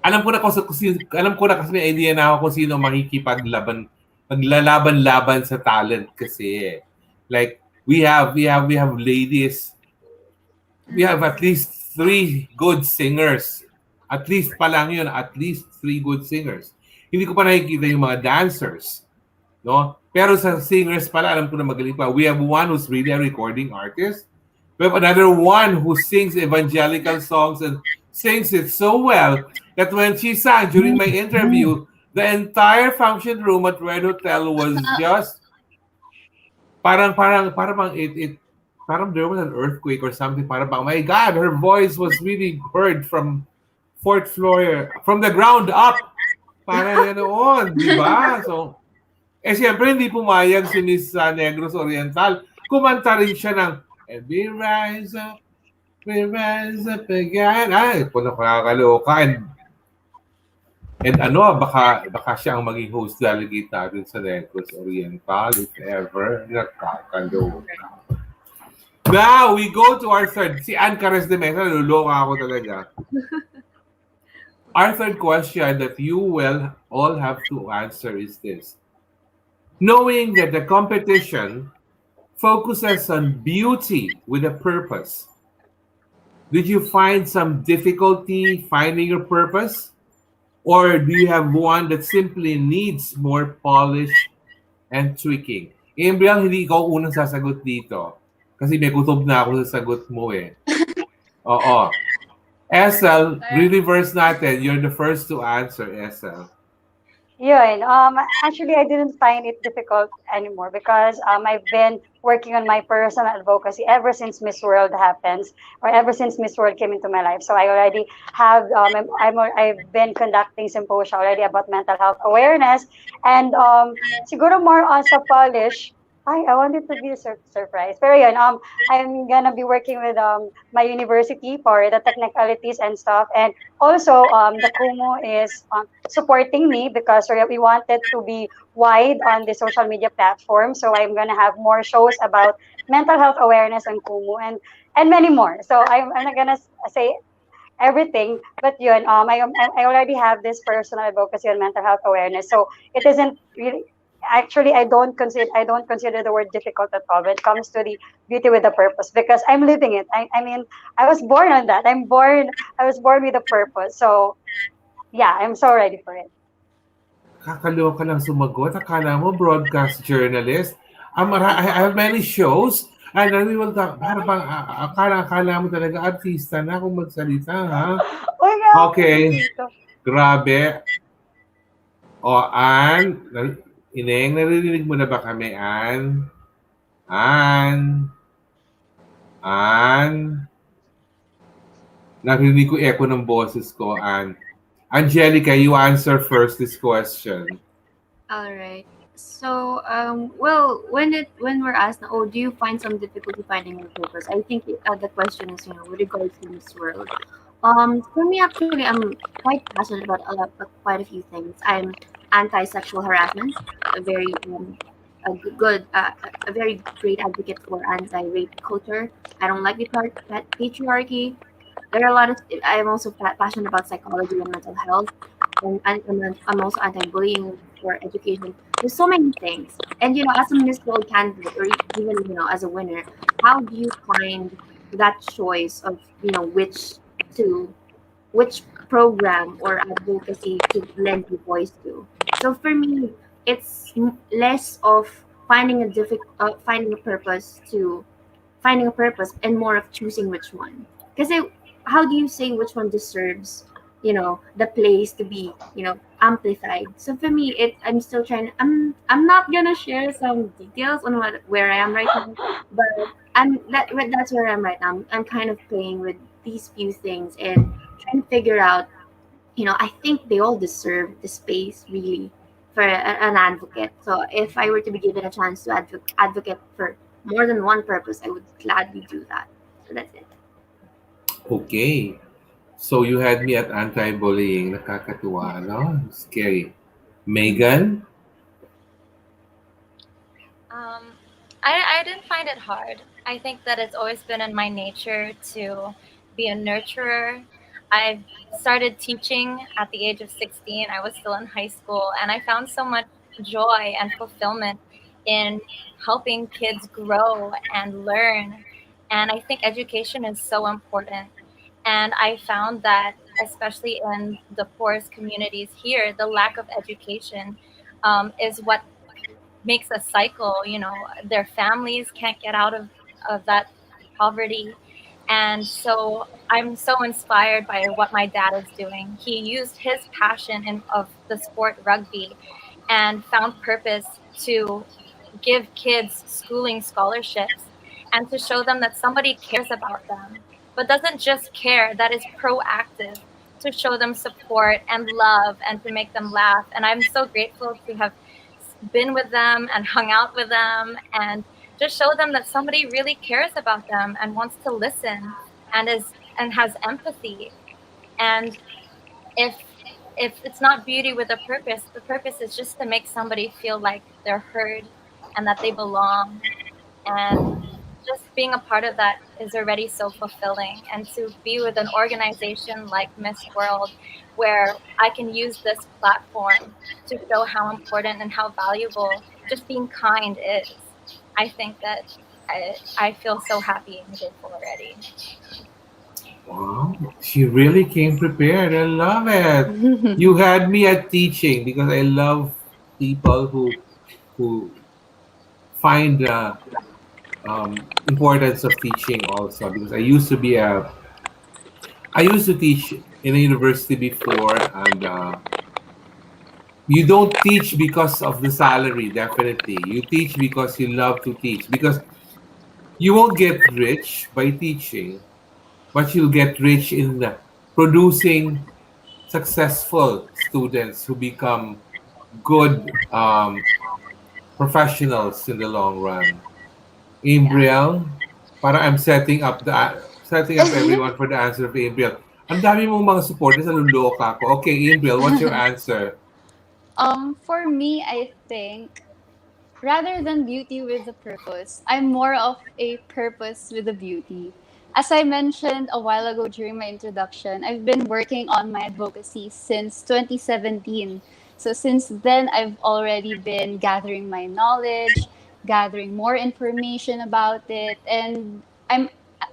alam ko na kasi may idea na ako kung sino maglalaban-laban sa talent kasi. Like we have ladies. We have at least 3 good singers. At least 3 good singers. Hindi ko pa nakikita yung mga dancers, no? Pero sa singers pala, alam ko na magaling pa. We have one who's really a recording artist. We have another one who sings evangelical songs and sings it so well that when she sang during my interview, the entire function room at Red Hotel was just parang parang there was an earthquake or something. Parang, oh my God, her voice was really heard from fourth floor, from the ground up. Parang ganoon, di ba? So, siyempre, hindi pumayag si Miss Negros Oriental. Kumanta rin siya ng, and we rise up again. Ay, kung nakakaloka. And ano, baka siya ang maging host delegate natin sa Negros Oriental, if ever. Nakakaloka. Now, we go to our third. Si Ann Cares de Mesa, luloka ako talaga. Our third question that you will all have to answer is this. Knowing that the competition focuses on beauty with a purpose, did you find some difficulty finding your purpose? Or do you have one that simply needs more polish and tweaking? Ambriel, hindi ikaw unang sasagot dito. Kasi may kutob na ako sa sagot mo eh. Oo. Esel, reverse natin. You're the first to answer, Esel. Yun. Actually, I didn't find it difficult anymore because I've been working on my personal advocacy ever since Miss World happens, or ever since Miss World came into my life. So I already have, I've been conducting symposia already about mental health awareness, and siguro more on sa polish. I wanted to be surprised. Pero yun, I'm gonna be working with my university for the technicalities and stuff, and also the Kumu is supporting me because we wanted to be wide on the social media platform. So I'm gonna have more shows about mental health awareness on Kumu, and many more. So I'm not gonna say everything, but yun, I already have this personal advocacy on mental health awareness. So it isn't really. Actually, I don't consider the word difficult at all when it comes to the beauty with a purpose because I'm living it. I mean, I was born on that. I was born with a purpose. So yeah, I'm so ready for it. Kakaloka lang sumagot. Akala mo broadcast journalist. I have many shows. And then we will talk. Parang akala mo talaga artista na kung magsalita, ha? Uy, nga, Okay. dito. Grabe. O, Ann, Ineng, naririnig mo na ba kami, Ann? Ann? Ann? Narinig ko echo ng boses ko, Ann. Angelica, you answer first this question. All right. So, well, when we're asked, oh, do you find some difficulty finding your purpose? I think the question is, with regards to this world. For me, actually, I'm quite passionate about quite a few things. I'm anti-sexual harassment, a very a very great advocate for anti-rape culture. I don't like the patriarchy. There are a lot of. I'm also passionate about psychology and mental health, and I'm also anti-bullying for education. There's so many things, and as a Miss World candidate, or even as a winner, how do you find that choice of to which program or advocacy to lend your voice to? So for me, it's less of finding a purpose to finding a purpose and more of choosing which one. Because how do you say which one deserves, the place to be, amplified? So for me, I'm still trying. I'm not gonna share some details on where I am right now, but that's where I am right now. I'm kind of playing with these few things and trying to figure out. I think they all deserve the space really for an advocate. So if I were to be given a chance to advocate for more than one purpose, I would gladly do that. So that's it. Okay. So you had me at anti-bullying. Nakakatuwa, no? Scary. Megan? Um, I didn't find it hard. I think that it's always been in my nature to be a nurturer. I started teaching at the age of 16. I was still in high school, and I found so much joy and fulfillment in helping kids grow and learn. And I think education is so important. And I found that, especially in the poorest communities here, the lack of education is what makes a cycle. Their families can't get out of that poverty. And so I'm so inspired by what my dad is doing. He used his passion of the sport rugby and found purpose to give kids schooling scholarships. and to show them that somebody cares about them, but doesn't just care, that is proactive, to show them support and love and to make them laugh. And I'm so grateful to have been with them and hung out with them and just show them that somebody really cares about them and wants to listen and has empathy. And if it's not beauty with a purpose, the purpose is just to make somebody feel like they're heard and that they belong. And just being a part of that is already so fulfilling. And to be with an organization like Miss World, where I can use this platform to show how important and how valuable just being kind is, I think that I feel so happy and grateful already. Wow, she really came prepared. I love it. You had me at teaching because I love people who find the importance of teaching also. Because I used to teach in a university before, and you don't teach because of the salary. Definitely, you teach because you love to teach. Because you won't get rich by teaching, but you'll get rich in producing successful students who become good professionals in the long run. Yeah. Ambriel, para I'm setting up everyone for the answer of Ambriel. Ang dami mong mga supporters, naluloka ako. Okay, Ambriel, what's your answer? For me, I think rather than beauty with a purpose, I'm more of a purpose with a beauty. As I mentioned a while ago during my introduction, I've been working on my advocacy since 2017. So since then, I've already been gathering my knowledge, gathering more information about it, and I'm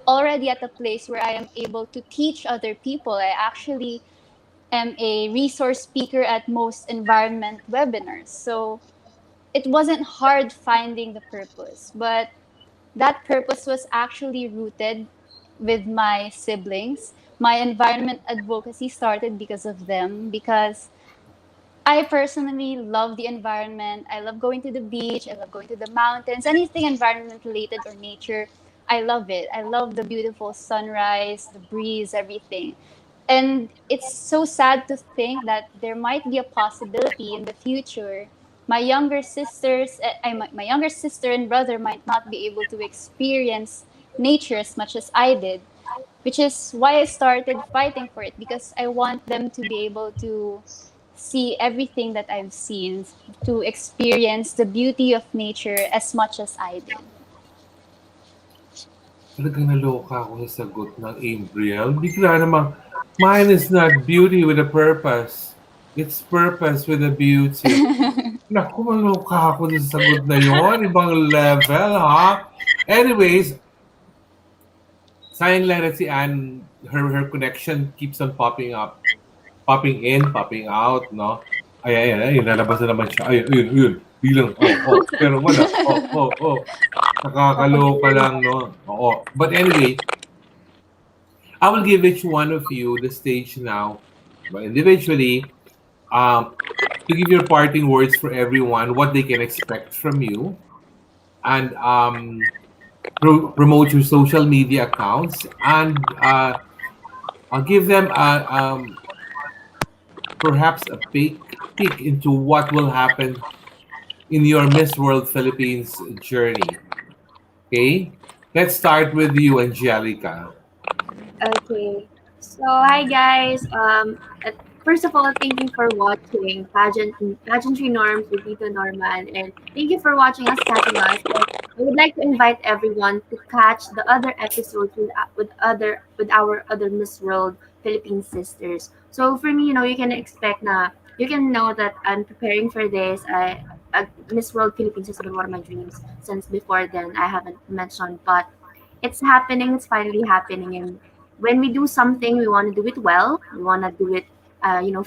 already at a place where I am able to teach other people. I actually am a resource speaker at most environment webinars. So it wasn't hard finding the purpose, but that purpose was actually rooted with my siblings. My environment advocacy started because of them, because I personally love the environment. I love going to the beach. I love going to the mountains. Anything environment related or nature, I love it. I love the beautiful sunrise, the breeze, everything. And it's so sad to think that there might be a possibility in the future my younger sisters, my younger sister and brother might not be able to experience nature as much as I did, which is why I started fighting for it, because I want them to be able to see everything that I've seen, to experience the beauty of nature as much as I did. Talagang naloka ako sa sagot ng Ambriel. Bigla namang, mine is not beauty with a purpose. It's purpose with a beauty. Naku, maloka ako sa sagot na yon. Ibang level, ha? Anyways, sayang lang na si Anne, her connection keeps on popping up. Popping in, popping out, no? Ay, lalabas na naman siya. Ay, ayun. Bilang, pero wala. Nakakaloka lang, no? Oo. But anyway, I will give each one of you the stage now, but individually, um, to give your parting words for everyone, what they can expect from you, and promote your social media accounts, and I'll give them perhaps a peek into what will happen in your Miss World Philippines journey. Okay, let's start with you, Angelica. Okay. So hi guys. First of all, thank you for watching pageantry norms with Tito Norman, and thank you for watching us, catching us. And I would like to invite everyone to catch the other episodes with our other Miss World Philippine sisters. So for me, you can expect you can know that I'm preparing for this. Miss World Philippines has been one of my dreams since before then. I haven't mentioned, but it's happening. It's finally happening. And when we do something, we want to do it well. We want to do it,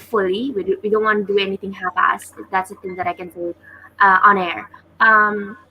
fully. We don't want to do anything half-assed. That's the thing that I can say on air.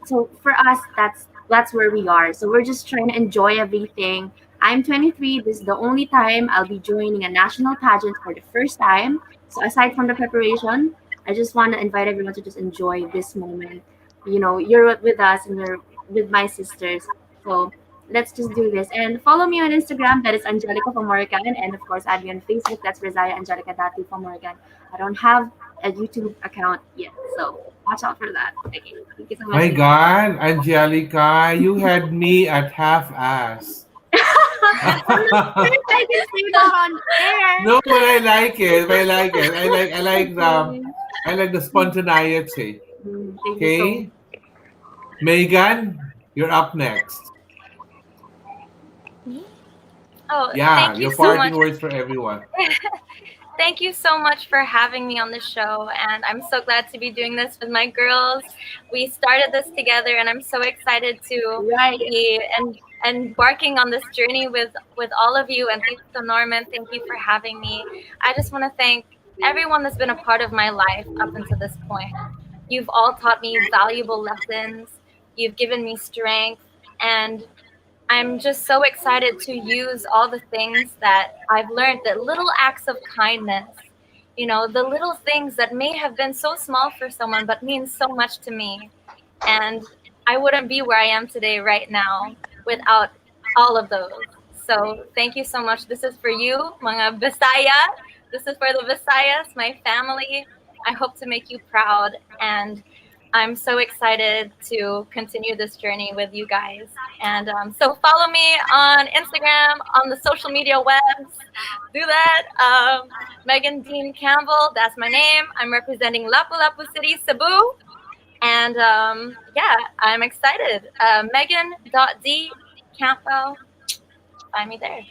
So for us, that's where we are. So we're just trying to enjoy everything. I'm 23. This is the only time I'll be joining a national pageant for the first time. So aside from the preparation, I just want to invite everyone to just enjoy this moment. You're with us and you're with my sisters. So let's just do this. And follow me on Instagram. That is Angelica Famorcan. And of course, add me on Facebook. That's Rizaya Angelica Famorcan. I don't have a YouTube account yet. So watch out for that. Okay. Thank you so much. My God, Angelica, you had me at half-ass. I'm not sure if I can say that on air. No, but I like it. I like it. Okay. I like the spontaneity. Thank you so much. Okay, Megan, you're up next. Me? Oh, Yeah, thank you your so parting much. words for everyone. Thank you so much for having me on the show, and I'm so glad to be doing this with my girls. We started this together, and I'm so excited to Right. be and embarking on this journey with all of you. And Tito Norman, thank you for having me. I just want to thank everyone that's been a part of my life up until this point. You've all taught me valuable lessons. You've given me strength, and I'm just so excited to use all the things that I've learned, the little acts of kindness, the little things that may have been so small for someone, but mean so much to me. And I wouldn't be where I am today right now without all of those. So thank you so much. This is for you, mga Bisaya. This is for the Visayas, my family. I hope to make you proud. And I'm so excited to continue this journey with you guys. And so follow me on Instagram, on the social media webs. Do that. Megan Deen Campbell, that's my name. I'm representing Lapu-Lapu City, Cebu. And yeah, I'm excited. Megan.D Campbell. Find me there.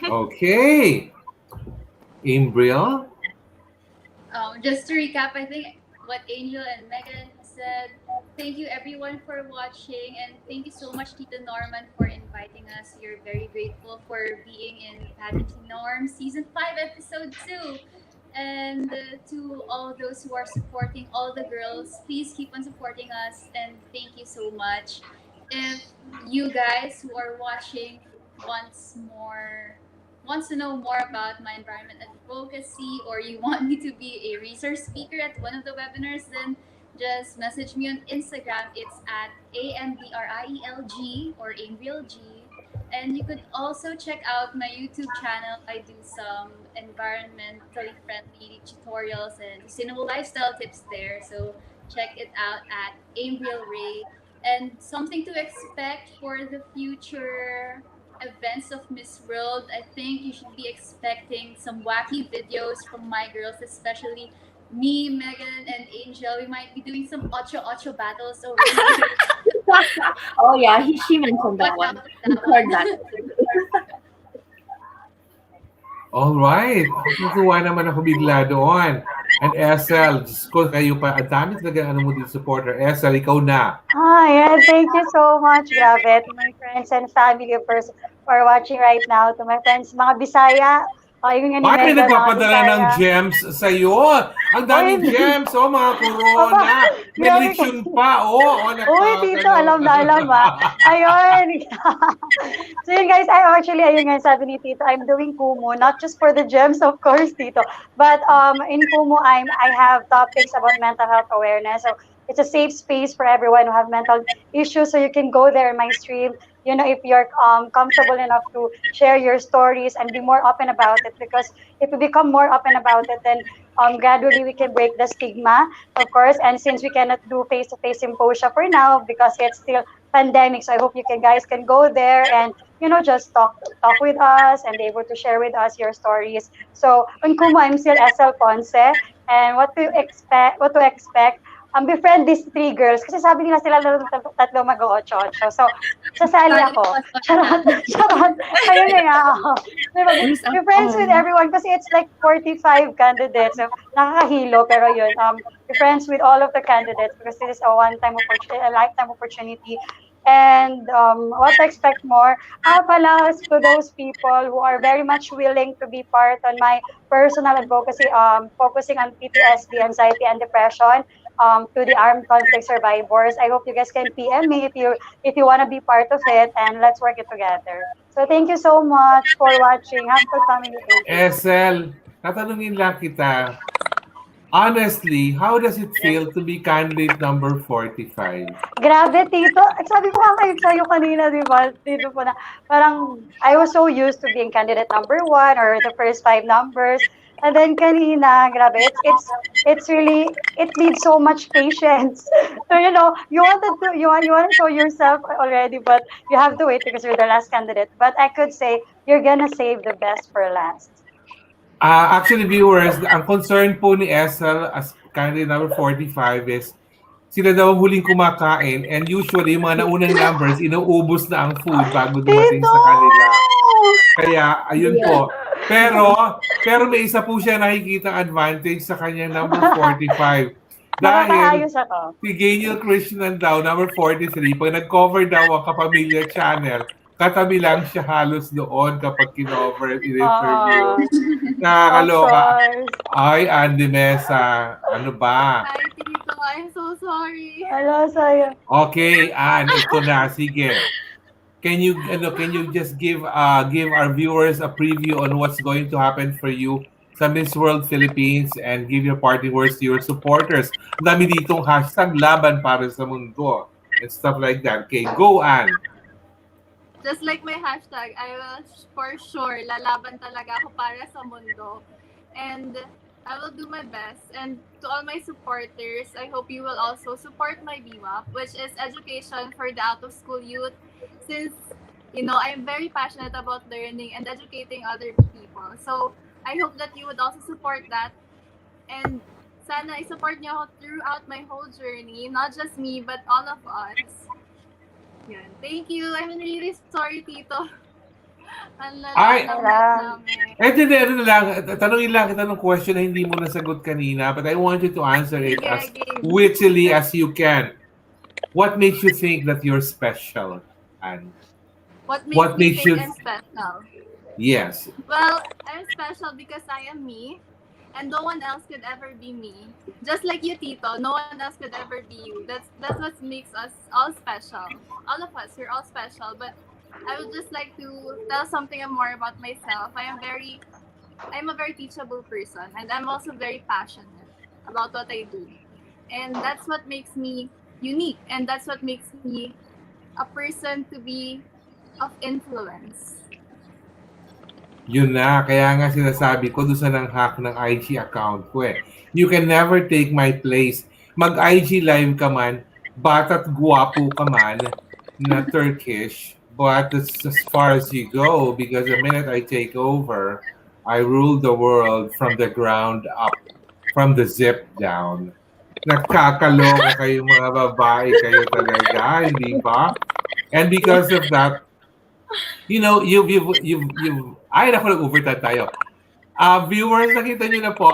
Okay, Ambriel. Just to recap, I think what Angel and Megan said. Thank you everyone for watching, and thank you so much, Tita Norman, for inviting us. We're very grateful for being in Pageantry Norm Season 5, Episode 2. And to all those who are supporting all the girls, please keep on supporting us, and thank you so much. If you guys who are watching once more wants to know more about my environment advocacy, or you want me to be a resource speaker at one of the webinars, then just message me on Instagram. It's at AMBRIELG or AmbrielG. And you could also check out my YouTube channel. I do some environmentally friendly tutorials and sustainable lifestyle tips there. So check it out at Ambriel Ray. And something to expect for the future events of Miss World, I think you should be expecting some wacky videos from my girls, especially me, Megan, and Angel. We might be doing some Ocho Ocho battles over here. Oh yeah, she mentioned that Watch one. out for We that heard one. that. All right. Natutuwa naman ako bigla doon. And Esel, Diyos ko, kayo pa. Ang dami talaga ano mo dito supporter. Esel, ikaw na. Yeah, thank you so much, grabe, to my friends and family of course who are watching right now, to my friends, mga Bisaya, yun nga ni Bakit may Megan, mga nagpapadala ng Bisaya. gems sa'yo? Ang daming Uy, gems, oh, mga Aba, corona. May grabe ka. lechon pa, oh. Oh, Uy, Tito, alam na alam ah. Ayun. So yun guys, ayun nga sabi ni Tito, I'm doing Kumu, not just for the gems, of course, Tito. But in Kumu, I have topics about mental health awareness. So it's a safe space for everyone who have mental issues. So you can go there in my stream, if you're comfortable enough to share your stories and be more open about it. Because if we become more open about it, then gradually we can break the stigma, of course. And since we cannot do face-to-face symposia for now because it's still pandemic, so I hope you guys can go there and just talk with us and be able to share with us your stories. So on Kumu, I'm still Esel Ponce, and what to expect. Befriend these three girls kasi sabi nila sila tatlo mag-ocho-ocho. So, sasali ako. Charot, charot. Ayun na nga ako. Diba, be friends with everyone kasi it's like 45 candidates. So, nakakahilo, pero yun, be friends with all of the candidates because this is a lifetime opportunity. And what to expect more? Palas to those people who are very much willing to be part on my personal advocacy, focusing on PTSD, anxiety, and depression. To the armed conflict survivors. I hope you guys can PM me if you want to be part of it, and let's work it together. So thank you so much for watching. Have a good family day. Esel, tatanungin lang kita. Honestly, how does it feel to be candidate number 45? Grabe, Tito. Sabi ko nga kayo sa'yo kanina, di ba? Tito po na, parang, I was so used to being candidate number one or the first five numbers. And then kanina, grabe, it's really, it needs so much patience. So, you want to show yourself already, but you have to wait because you're the last candidate. But I could say, you're gonna save the best for last. Actually, viewers, ang concern po ni Esel as candidate number 45 is sila daw ang huling kumakain and usually yung mga naunang numbers, inuubos na ang food bago dumating Tito! sa kanila. Kaya, ayun Yeah. po. Pero may isa po siya nakikita advantage sa kanyang number 45. Dahil Nakakaayos ako. si Gaynil Krishnan daw, number 43, pag nag-cover daw ang Kapamilya Channel, katabi lang siya halos doon kapag kinover at in-interview. Of Nakakaloka. course. Ay, Andy Mesa, ano ba? Hi, Tito. I'm so sorry. Hello sa'yo. Okay, Ann, ito na. Sige. Can you just give our viewers a preview on what's going to happen for you sa Miss World Philippines and give your parting words to your supporters. Ang dami ditong hashtag laban para sa mundo and stuff like that. Okay, go, Ann. Just like my hashtag, I will for sure lalaban talaga ako para sa mundo. And I will do my best. And to all my supporters, I hope you will also support my BWAP, which is education for the out-of-school youth. Since, I'm very passionate about learning and educating other people. So, I hope that you would also support that. And sana i-support niyo ako throughout my whole journey. Not just me, but all of us. Yan. Thank you. I'm really sorry, Tito. Ang Ay! lala namin. Ano na lang, tanongin lang kita ng question na hindi mo nasagot kanina, but I want you to answer it Sige, as game. witty as you can. What makes you think that you're special, Ann? What makes What me makes think you- I'm special? Yes. Well, I'm special because I am me, and no one else could ever be me. Just like you, Tito, no one else could ever be you. That's what makes us all special. All of us, we're all special. But I would just like to tell something more about myself. I'm a very teachable person, and I'm also very passionate about what I do. And that's what makes me unique, and that's what makes me a person to be of influence. Yun na, kaya nga sinasabi ko doon sa nang-hack ng IG account ko eh. You can never take my place. Mag-IG live ka man, bata't guwapo ka man na Turkish, but that's as far as you go because the minute I take over, I rule the world from the ground up, from the zip down. Nagkakaloka kayo mga babae kayo talaga, hindi ba? And because of that, you've ay, naku, nag-overtime tayo. Viewers, nakita nyo na po,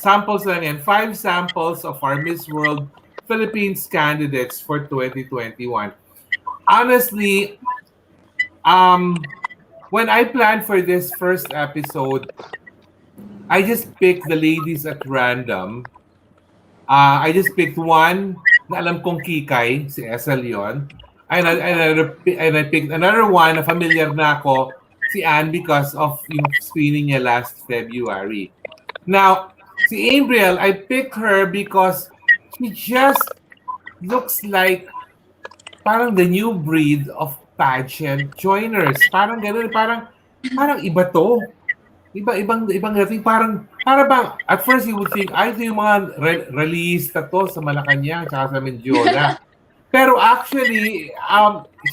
samples lang yan. 5 samples of our Miss World Philippines candidates for 2021. Honestly, when I planned for this first episode, I just picked the ladies at random. I just picked one na alam kong kikay, si Esel yun. And I picked another one na familiar na ako, si Anne, because of yung screening niya last February. Now, si Ambriel, I picked her because she just looks like parang the new breed of pageant joiners. Parang gano'n, parang iba to. Ibang dating, para bang, at first you would think, ito yung mga release na to sa Malacanang, tsaka sa Mendiola. Pero actually,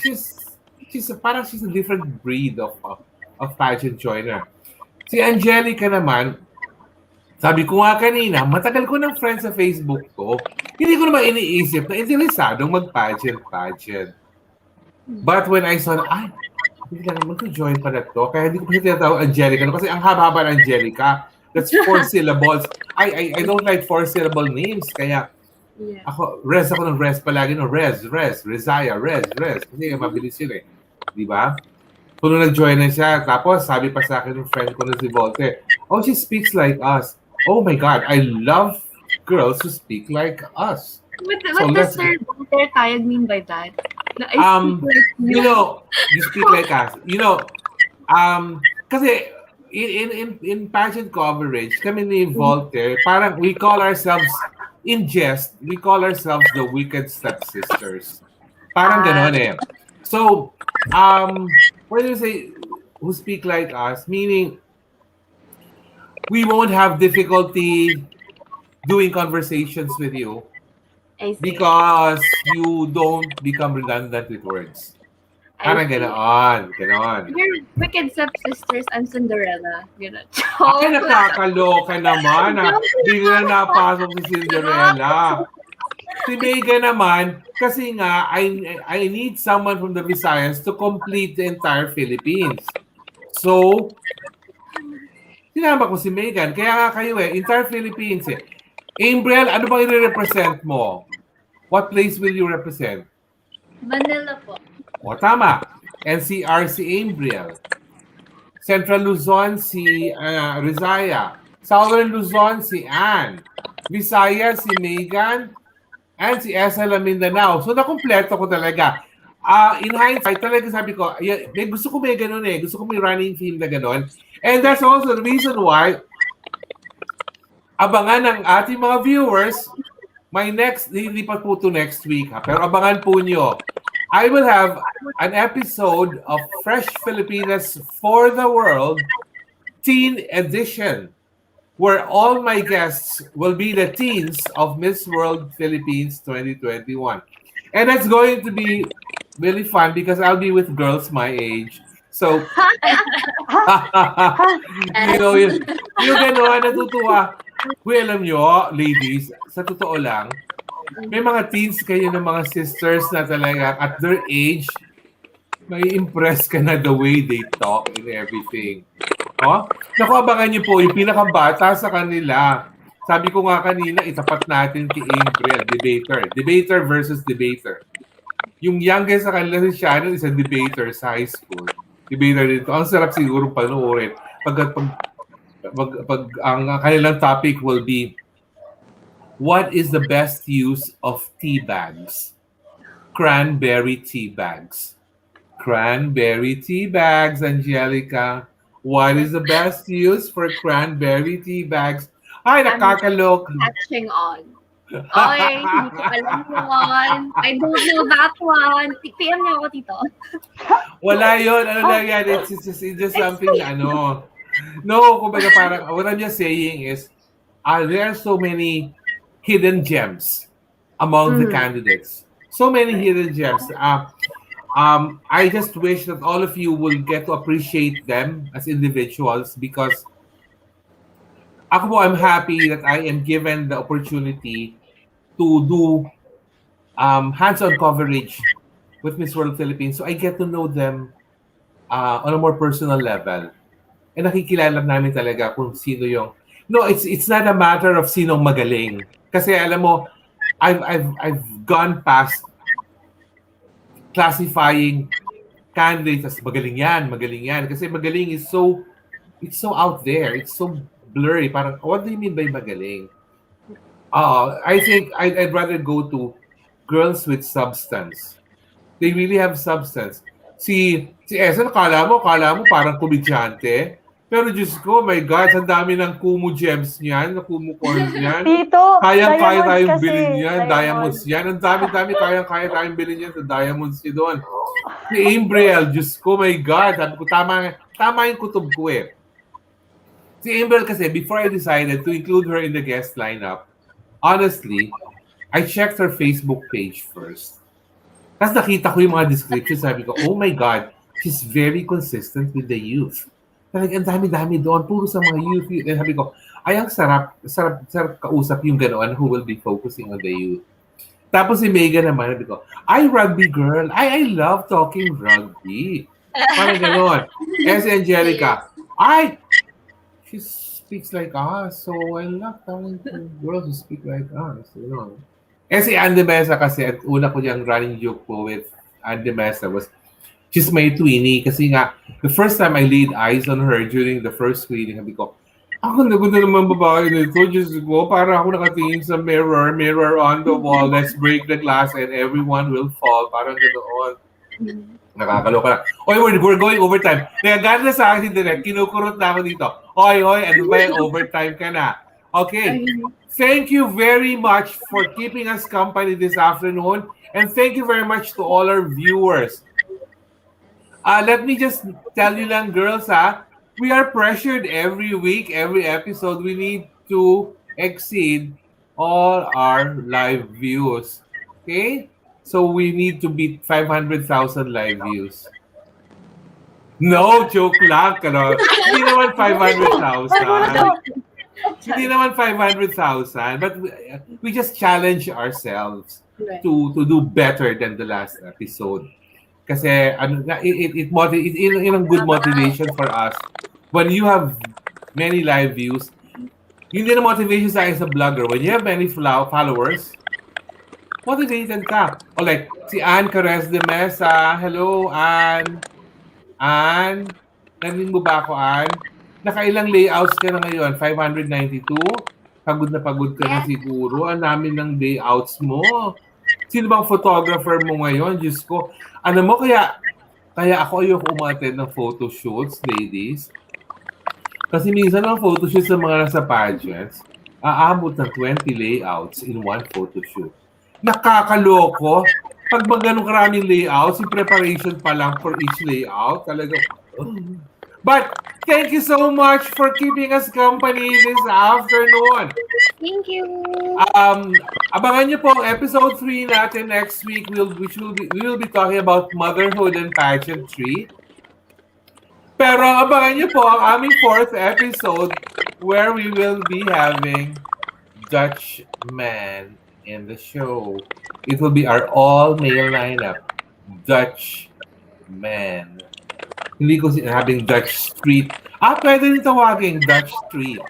she's a different breed of pageant joiner. Si Angelica naman, sabi ko nga kanina, matagal ko ng friend sa Facebook ko, hindi ko naman iniisip na interesadong mag-pageant. But when I saw na, hindi lang mag-join pala to, kaya hindi ko pa siya tinatawag Angelica, kasi ang haba-haba ng Angelica, that's 4 syllables. I don't like 4-syllable names, kaya ako ng res palagi, no? Res, Resaya, res. Kasi mabilis yun eh. Di ba? So, nung nag-join na siya, tapos sabi pa sa akin ng friend ko na si Volte, oh, she speaks like us. Oh my God, I love girls who speak like us. What So does let's- Sir Walter Tayag mean by that? Na I speak like you speak like us. Kasi in pageant coverage, kami ni Voltaire, parang we call ourselves, in jest, we call ourselves the wicked stepsisters. Parang Ah, ganon eh. So, when you say who speak like us, meaning we won't have difficulty doing conversations with you I see. because you don't become redundant with words. I Parang see. ganon, ganon. You're Wicked Stepsisters and Cinderella. Gano'n. Ay, Joke lang. nakakaloka naman ah. Joke Bigla lang. napasok si Cinderella. Si Mega naman, kasi nga, I need someone from the Visayas to complete the entire Philippines. So, sinama ko si Megan. Kaya nga kayo entire Philippines eh. Ambriel, ano bang i-represent mo? What place will you represent? Manila po. O, tama. NCR si Ambriel. Central Luzon si Rizaya. Southern Luzon si Ann. Visayas si Megan. And si Esel ang Mindanao. So, nakumpleto ko talaga. In hindsight, talaga sabi ko, gusto ko may ganun eh. Gusto ko may running theme na ganun. And that's also the reason why abangan ng ating mga viewers, my next, hindi pa po to next week ha, pero abangan po nyo. I will have an episode of Fresh Filipinas for the World Teen Edition, where all my guests will be the teens of Miss World Philippines 2021. And that's going to be really fun because I'll be with girls my age. So, yung gano'n, natutuwa. Uy, alam nyo, ladies, sa totoo lang, may mga teens kayo ng mga sisters na talaga at their age, may impress ka na the way they talk and everything. Oh? Naku, abangan niyo po yung pinakabata sa kanila. Sabi ko nga kanina, itapat natin kay Ambriel, debater. Debater versus debater. Yung youngest sa kanila si Shannon is a debater sa high school. Debater dito. Ang sarap siguro panoorin. Pag ang kanilang topic will be, what is the best use of tea bags? Cranberry tea bags. Cranberry tea bags, Angelica. What is the best use for cranberry tea bags? Ay, nakakalok. Catching on. Oy, hindi ko alam yun. I don't know that one. PM niyo ako, Tito. Wala yun. Ano lang yan? It's just something na ano. No, kumbaga parang, what I'm just saying is, there are so many hidden gems among the candidates. So many hidden gems. I just wish that all of you will get to appreciate them as individuals because ako po, I'm happy that I am given the opportunity to do hands-on coverage with Miss World Philippines. So I get to know them on a more personal level. And nakikilala namin talaga kung sino yung... No, it's not a matter of sinong magaling. Kasi alam mo, I've gone past classifying candidates as magaling yan. Kasi magaling is so... It's so out there. It's so blurry. Parang, what do you mean by magaling? I think I'd rather go to girls with substance. They really have substance. Si Esel, kala mo parang komedyante. Pero Diyos ko, my God, ang dami ng Kumu gems niyan, na Kumu coins niyan. Tito, Kayang-kaya diamonds tayong kasi, bilhin yan. Diamonds diamonds. yan. Ang dami-dami kayang-kaya tayong bilhin yan sa diamonds niya doon. Si Ambriel, Diyos ko, my God. Sabi ko, tama yung kutob ko eh. Si Ambriel kasi, before I decided to include her in the guest lineup, honestly, I checked her Facebook page first. Tapos nakita ko yung mga descriptions. Sabi ko, oh my God, she's very consistent with the youth. Talagang dami-dami doon, puro sa mga youth. And sabi ko, ay ang sarap kausap yung ganoon who will be focusing on the youth. Tapos si Mega naman, sabi ko, ay rugby girl, I love talking rugby. Parang ganoon. Eh si Angelica, she speaks like us, so I love talking to girls who speak like us. You know. Eh si Andy Mesa kasi, at una ko niyang running joke po with Andy Mesa was, she's my twinnie kasi nga, the first time I laid eyes on her during the first screening, sabi ko, ako nagunda naman babae nito, Diyos ko, para ako nakatingin sa mirror on the wall, let's break the glass and everyone will fall, parang ganoon. Nakakaloka na. Oy, we're going overtime. Nagagana na sa akin si Direk. Kinukurot na ako dito. Oy, ano ba yan? Overtime ka na. Okay. Thank you very much for keeping us company this afternoon. And thank you very much to all our viewers. Let me just tell you lang, girls, we are pressured every week, every episode. We need to exceed all our live views. Okay? So we need to beat 500,000 live views. No, joke lang. Hindi naman 500,000. Hindi naman 500,000. But we just challenge ourselves to do better than the last episode. Kasi it a good motivation for us. When you have many live views, yun din ang motivation sa akin sa vlogger. When you have many followers, motivated ka. O like, si Ann Carez de Mesa. Hello, Ann. Ann, narinig mo ba ako, Ann? Nakailang layouts ka na ngayon? 592? Pagod na pagod ka na siguro. Ang namin ng layouts mo. Sino bang photographer mo ngayon? Diyos ko. Ano mo, kaya ako ayoko umattend ng photoshoots, ladies. Kasi minsan ang photoshoots sa mga nasa pageants, aabot ng 20 layouts in one photoshoot. Nakakaloko. Pag ganun karaming layouts, yung preparation pa lang for each layout, talaga. But thank you so much for keeping us company this afternoon. Thank you. Abangan niyo po ang episode 3 natin next week, we will be talking about motherhood and pageantry. Pero abangan niyo po ang aming 4th episode where we will be having Dutch man in the show. It will be our all-male lineup. Dutch man. Hindi ko sinabing Dutch street. Pwede rin tawagin Dutch street.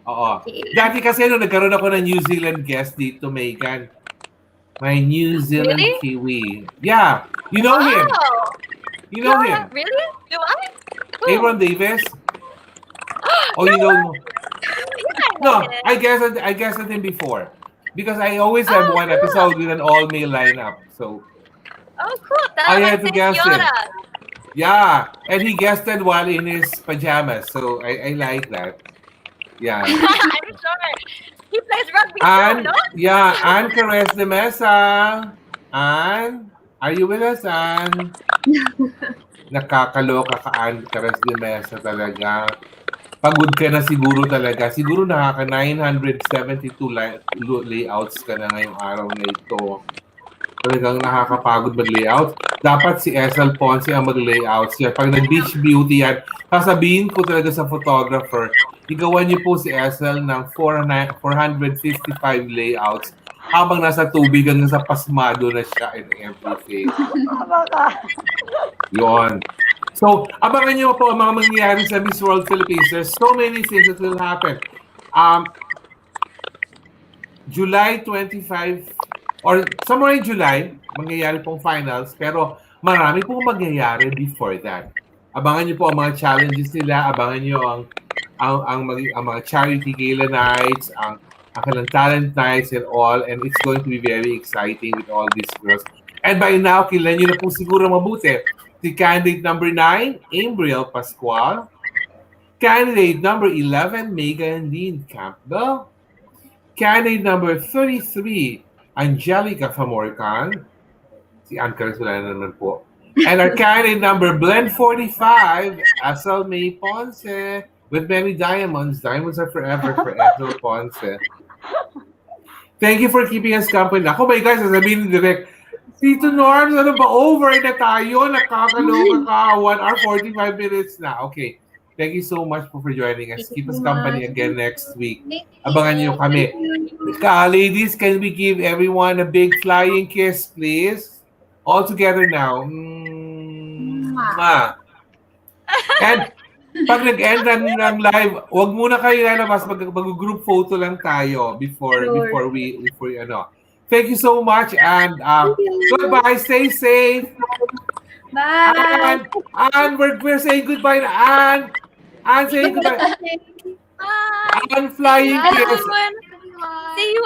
Oo. Dati kasi nung nagkaroon ako ng New Zealand guest dito, Megan. My New Zealand Kiwi. Yeah. You know him. You know him. Really? Do I? Aaron Davis? Oh, you don't know? No, I guessed him before. Because I always have one episode with an all-male lineup. So Cool. I had to guess him. Yeah, and he guessed it while in his pajamas. So I like that. Yeah. I'm sure. He plays rugby And too, no? yeah, Ann Carez de Mesa. Ann, are you with us, Ann? Nakakaloka ka, Ann Carez de Mesa talaga. Pagod ka na siguro talaga. Siguro nakaka 972 layouts ka na ngayong araw na ito. Talagang nakakapagod mag-layout. Dapat si Esel Ponce ang mag-layout siya. Pag nag-beach beauty yan, sasabihin ko talaga sa photographer, igawan niyo po si Esel ng 455 layouts habang nasa tubig hanggang sa pasmado na siya and everything. Yun. So, abangan niyo po ang mga mangyayari sa Miss World Philippines. There's so many things that will happen. July 25, or somewhere in July, mangyayari pong finals, pero marami pong mangyayari before that. Abangan niyo po ang mga challenges nila, abangan niyo ang mga charity gala nights, ang kanilang talent nights and all, and it's going to be very exciting with all these girls. And by now, kilala niyo na po siguro mabuti si candidate number 9, Ambriel Pascual, candidate number 11, Mesa and Deen Campbell, candidate number 33, Angelica Famorcan, si Angelica wala na naman po, and our candidate number blend 45, Esel Ponce, with many diamonds. Diamonds are forever for Esel Ponce. Thank you for keeping us company. Ako my guys, sasabihin direct, Tito Norms, ano ba? Over na tayo. Nakakaloka ka. 1 hour, 45 minutes na. Okay. Thank you so much for joining us. Keep us company again next week. Abangan niyo kami. Ladies, can we give everyone a big flying kiss, please? All together now. And pag nag-end ng live, wag muna kayo lalabas. Mag-group photo lang tayo before we ano. Thank you so much and goodbye. Stay safe. Bye. And we're saying goodbye to Ann. Ann saying goodbye. Bye. Ann flying kiss. See you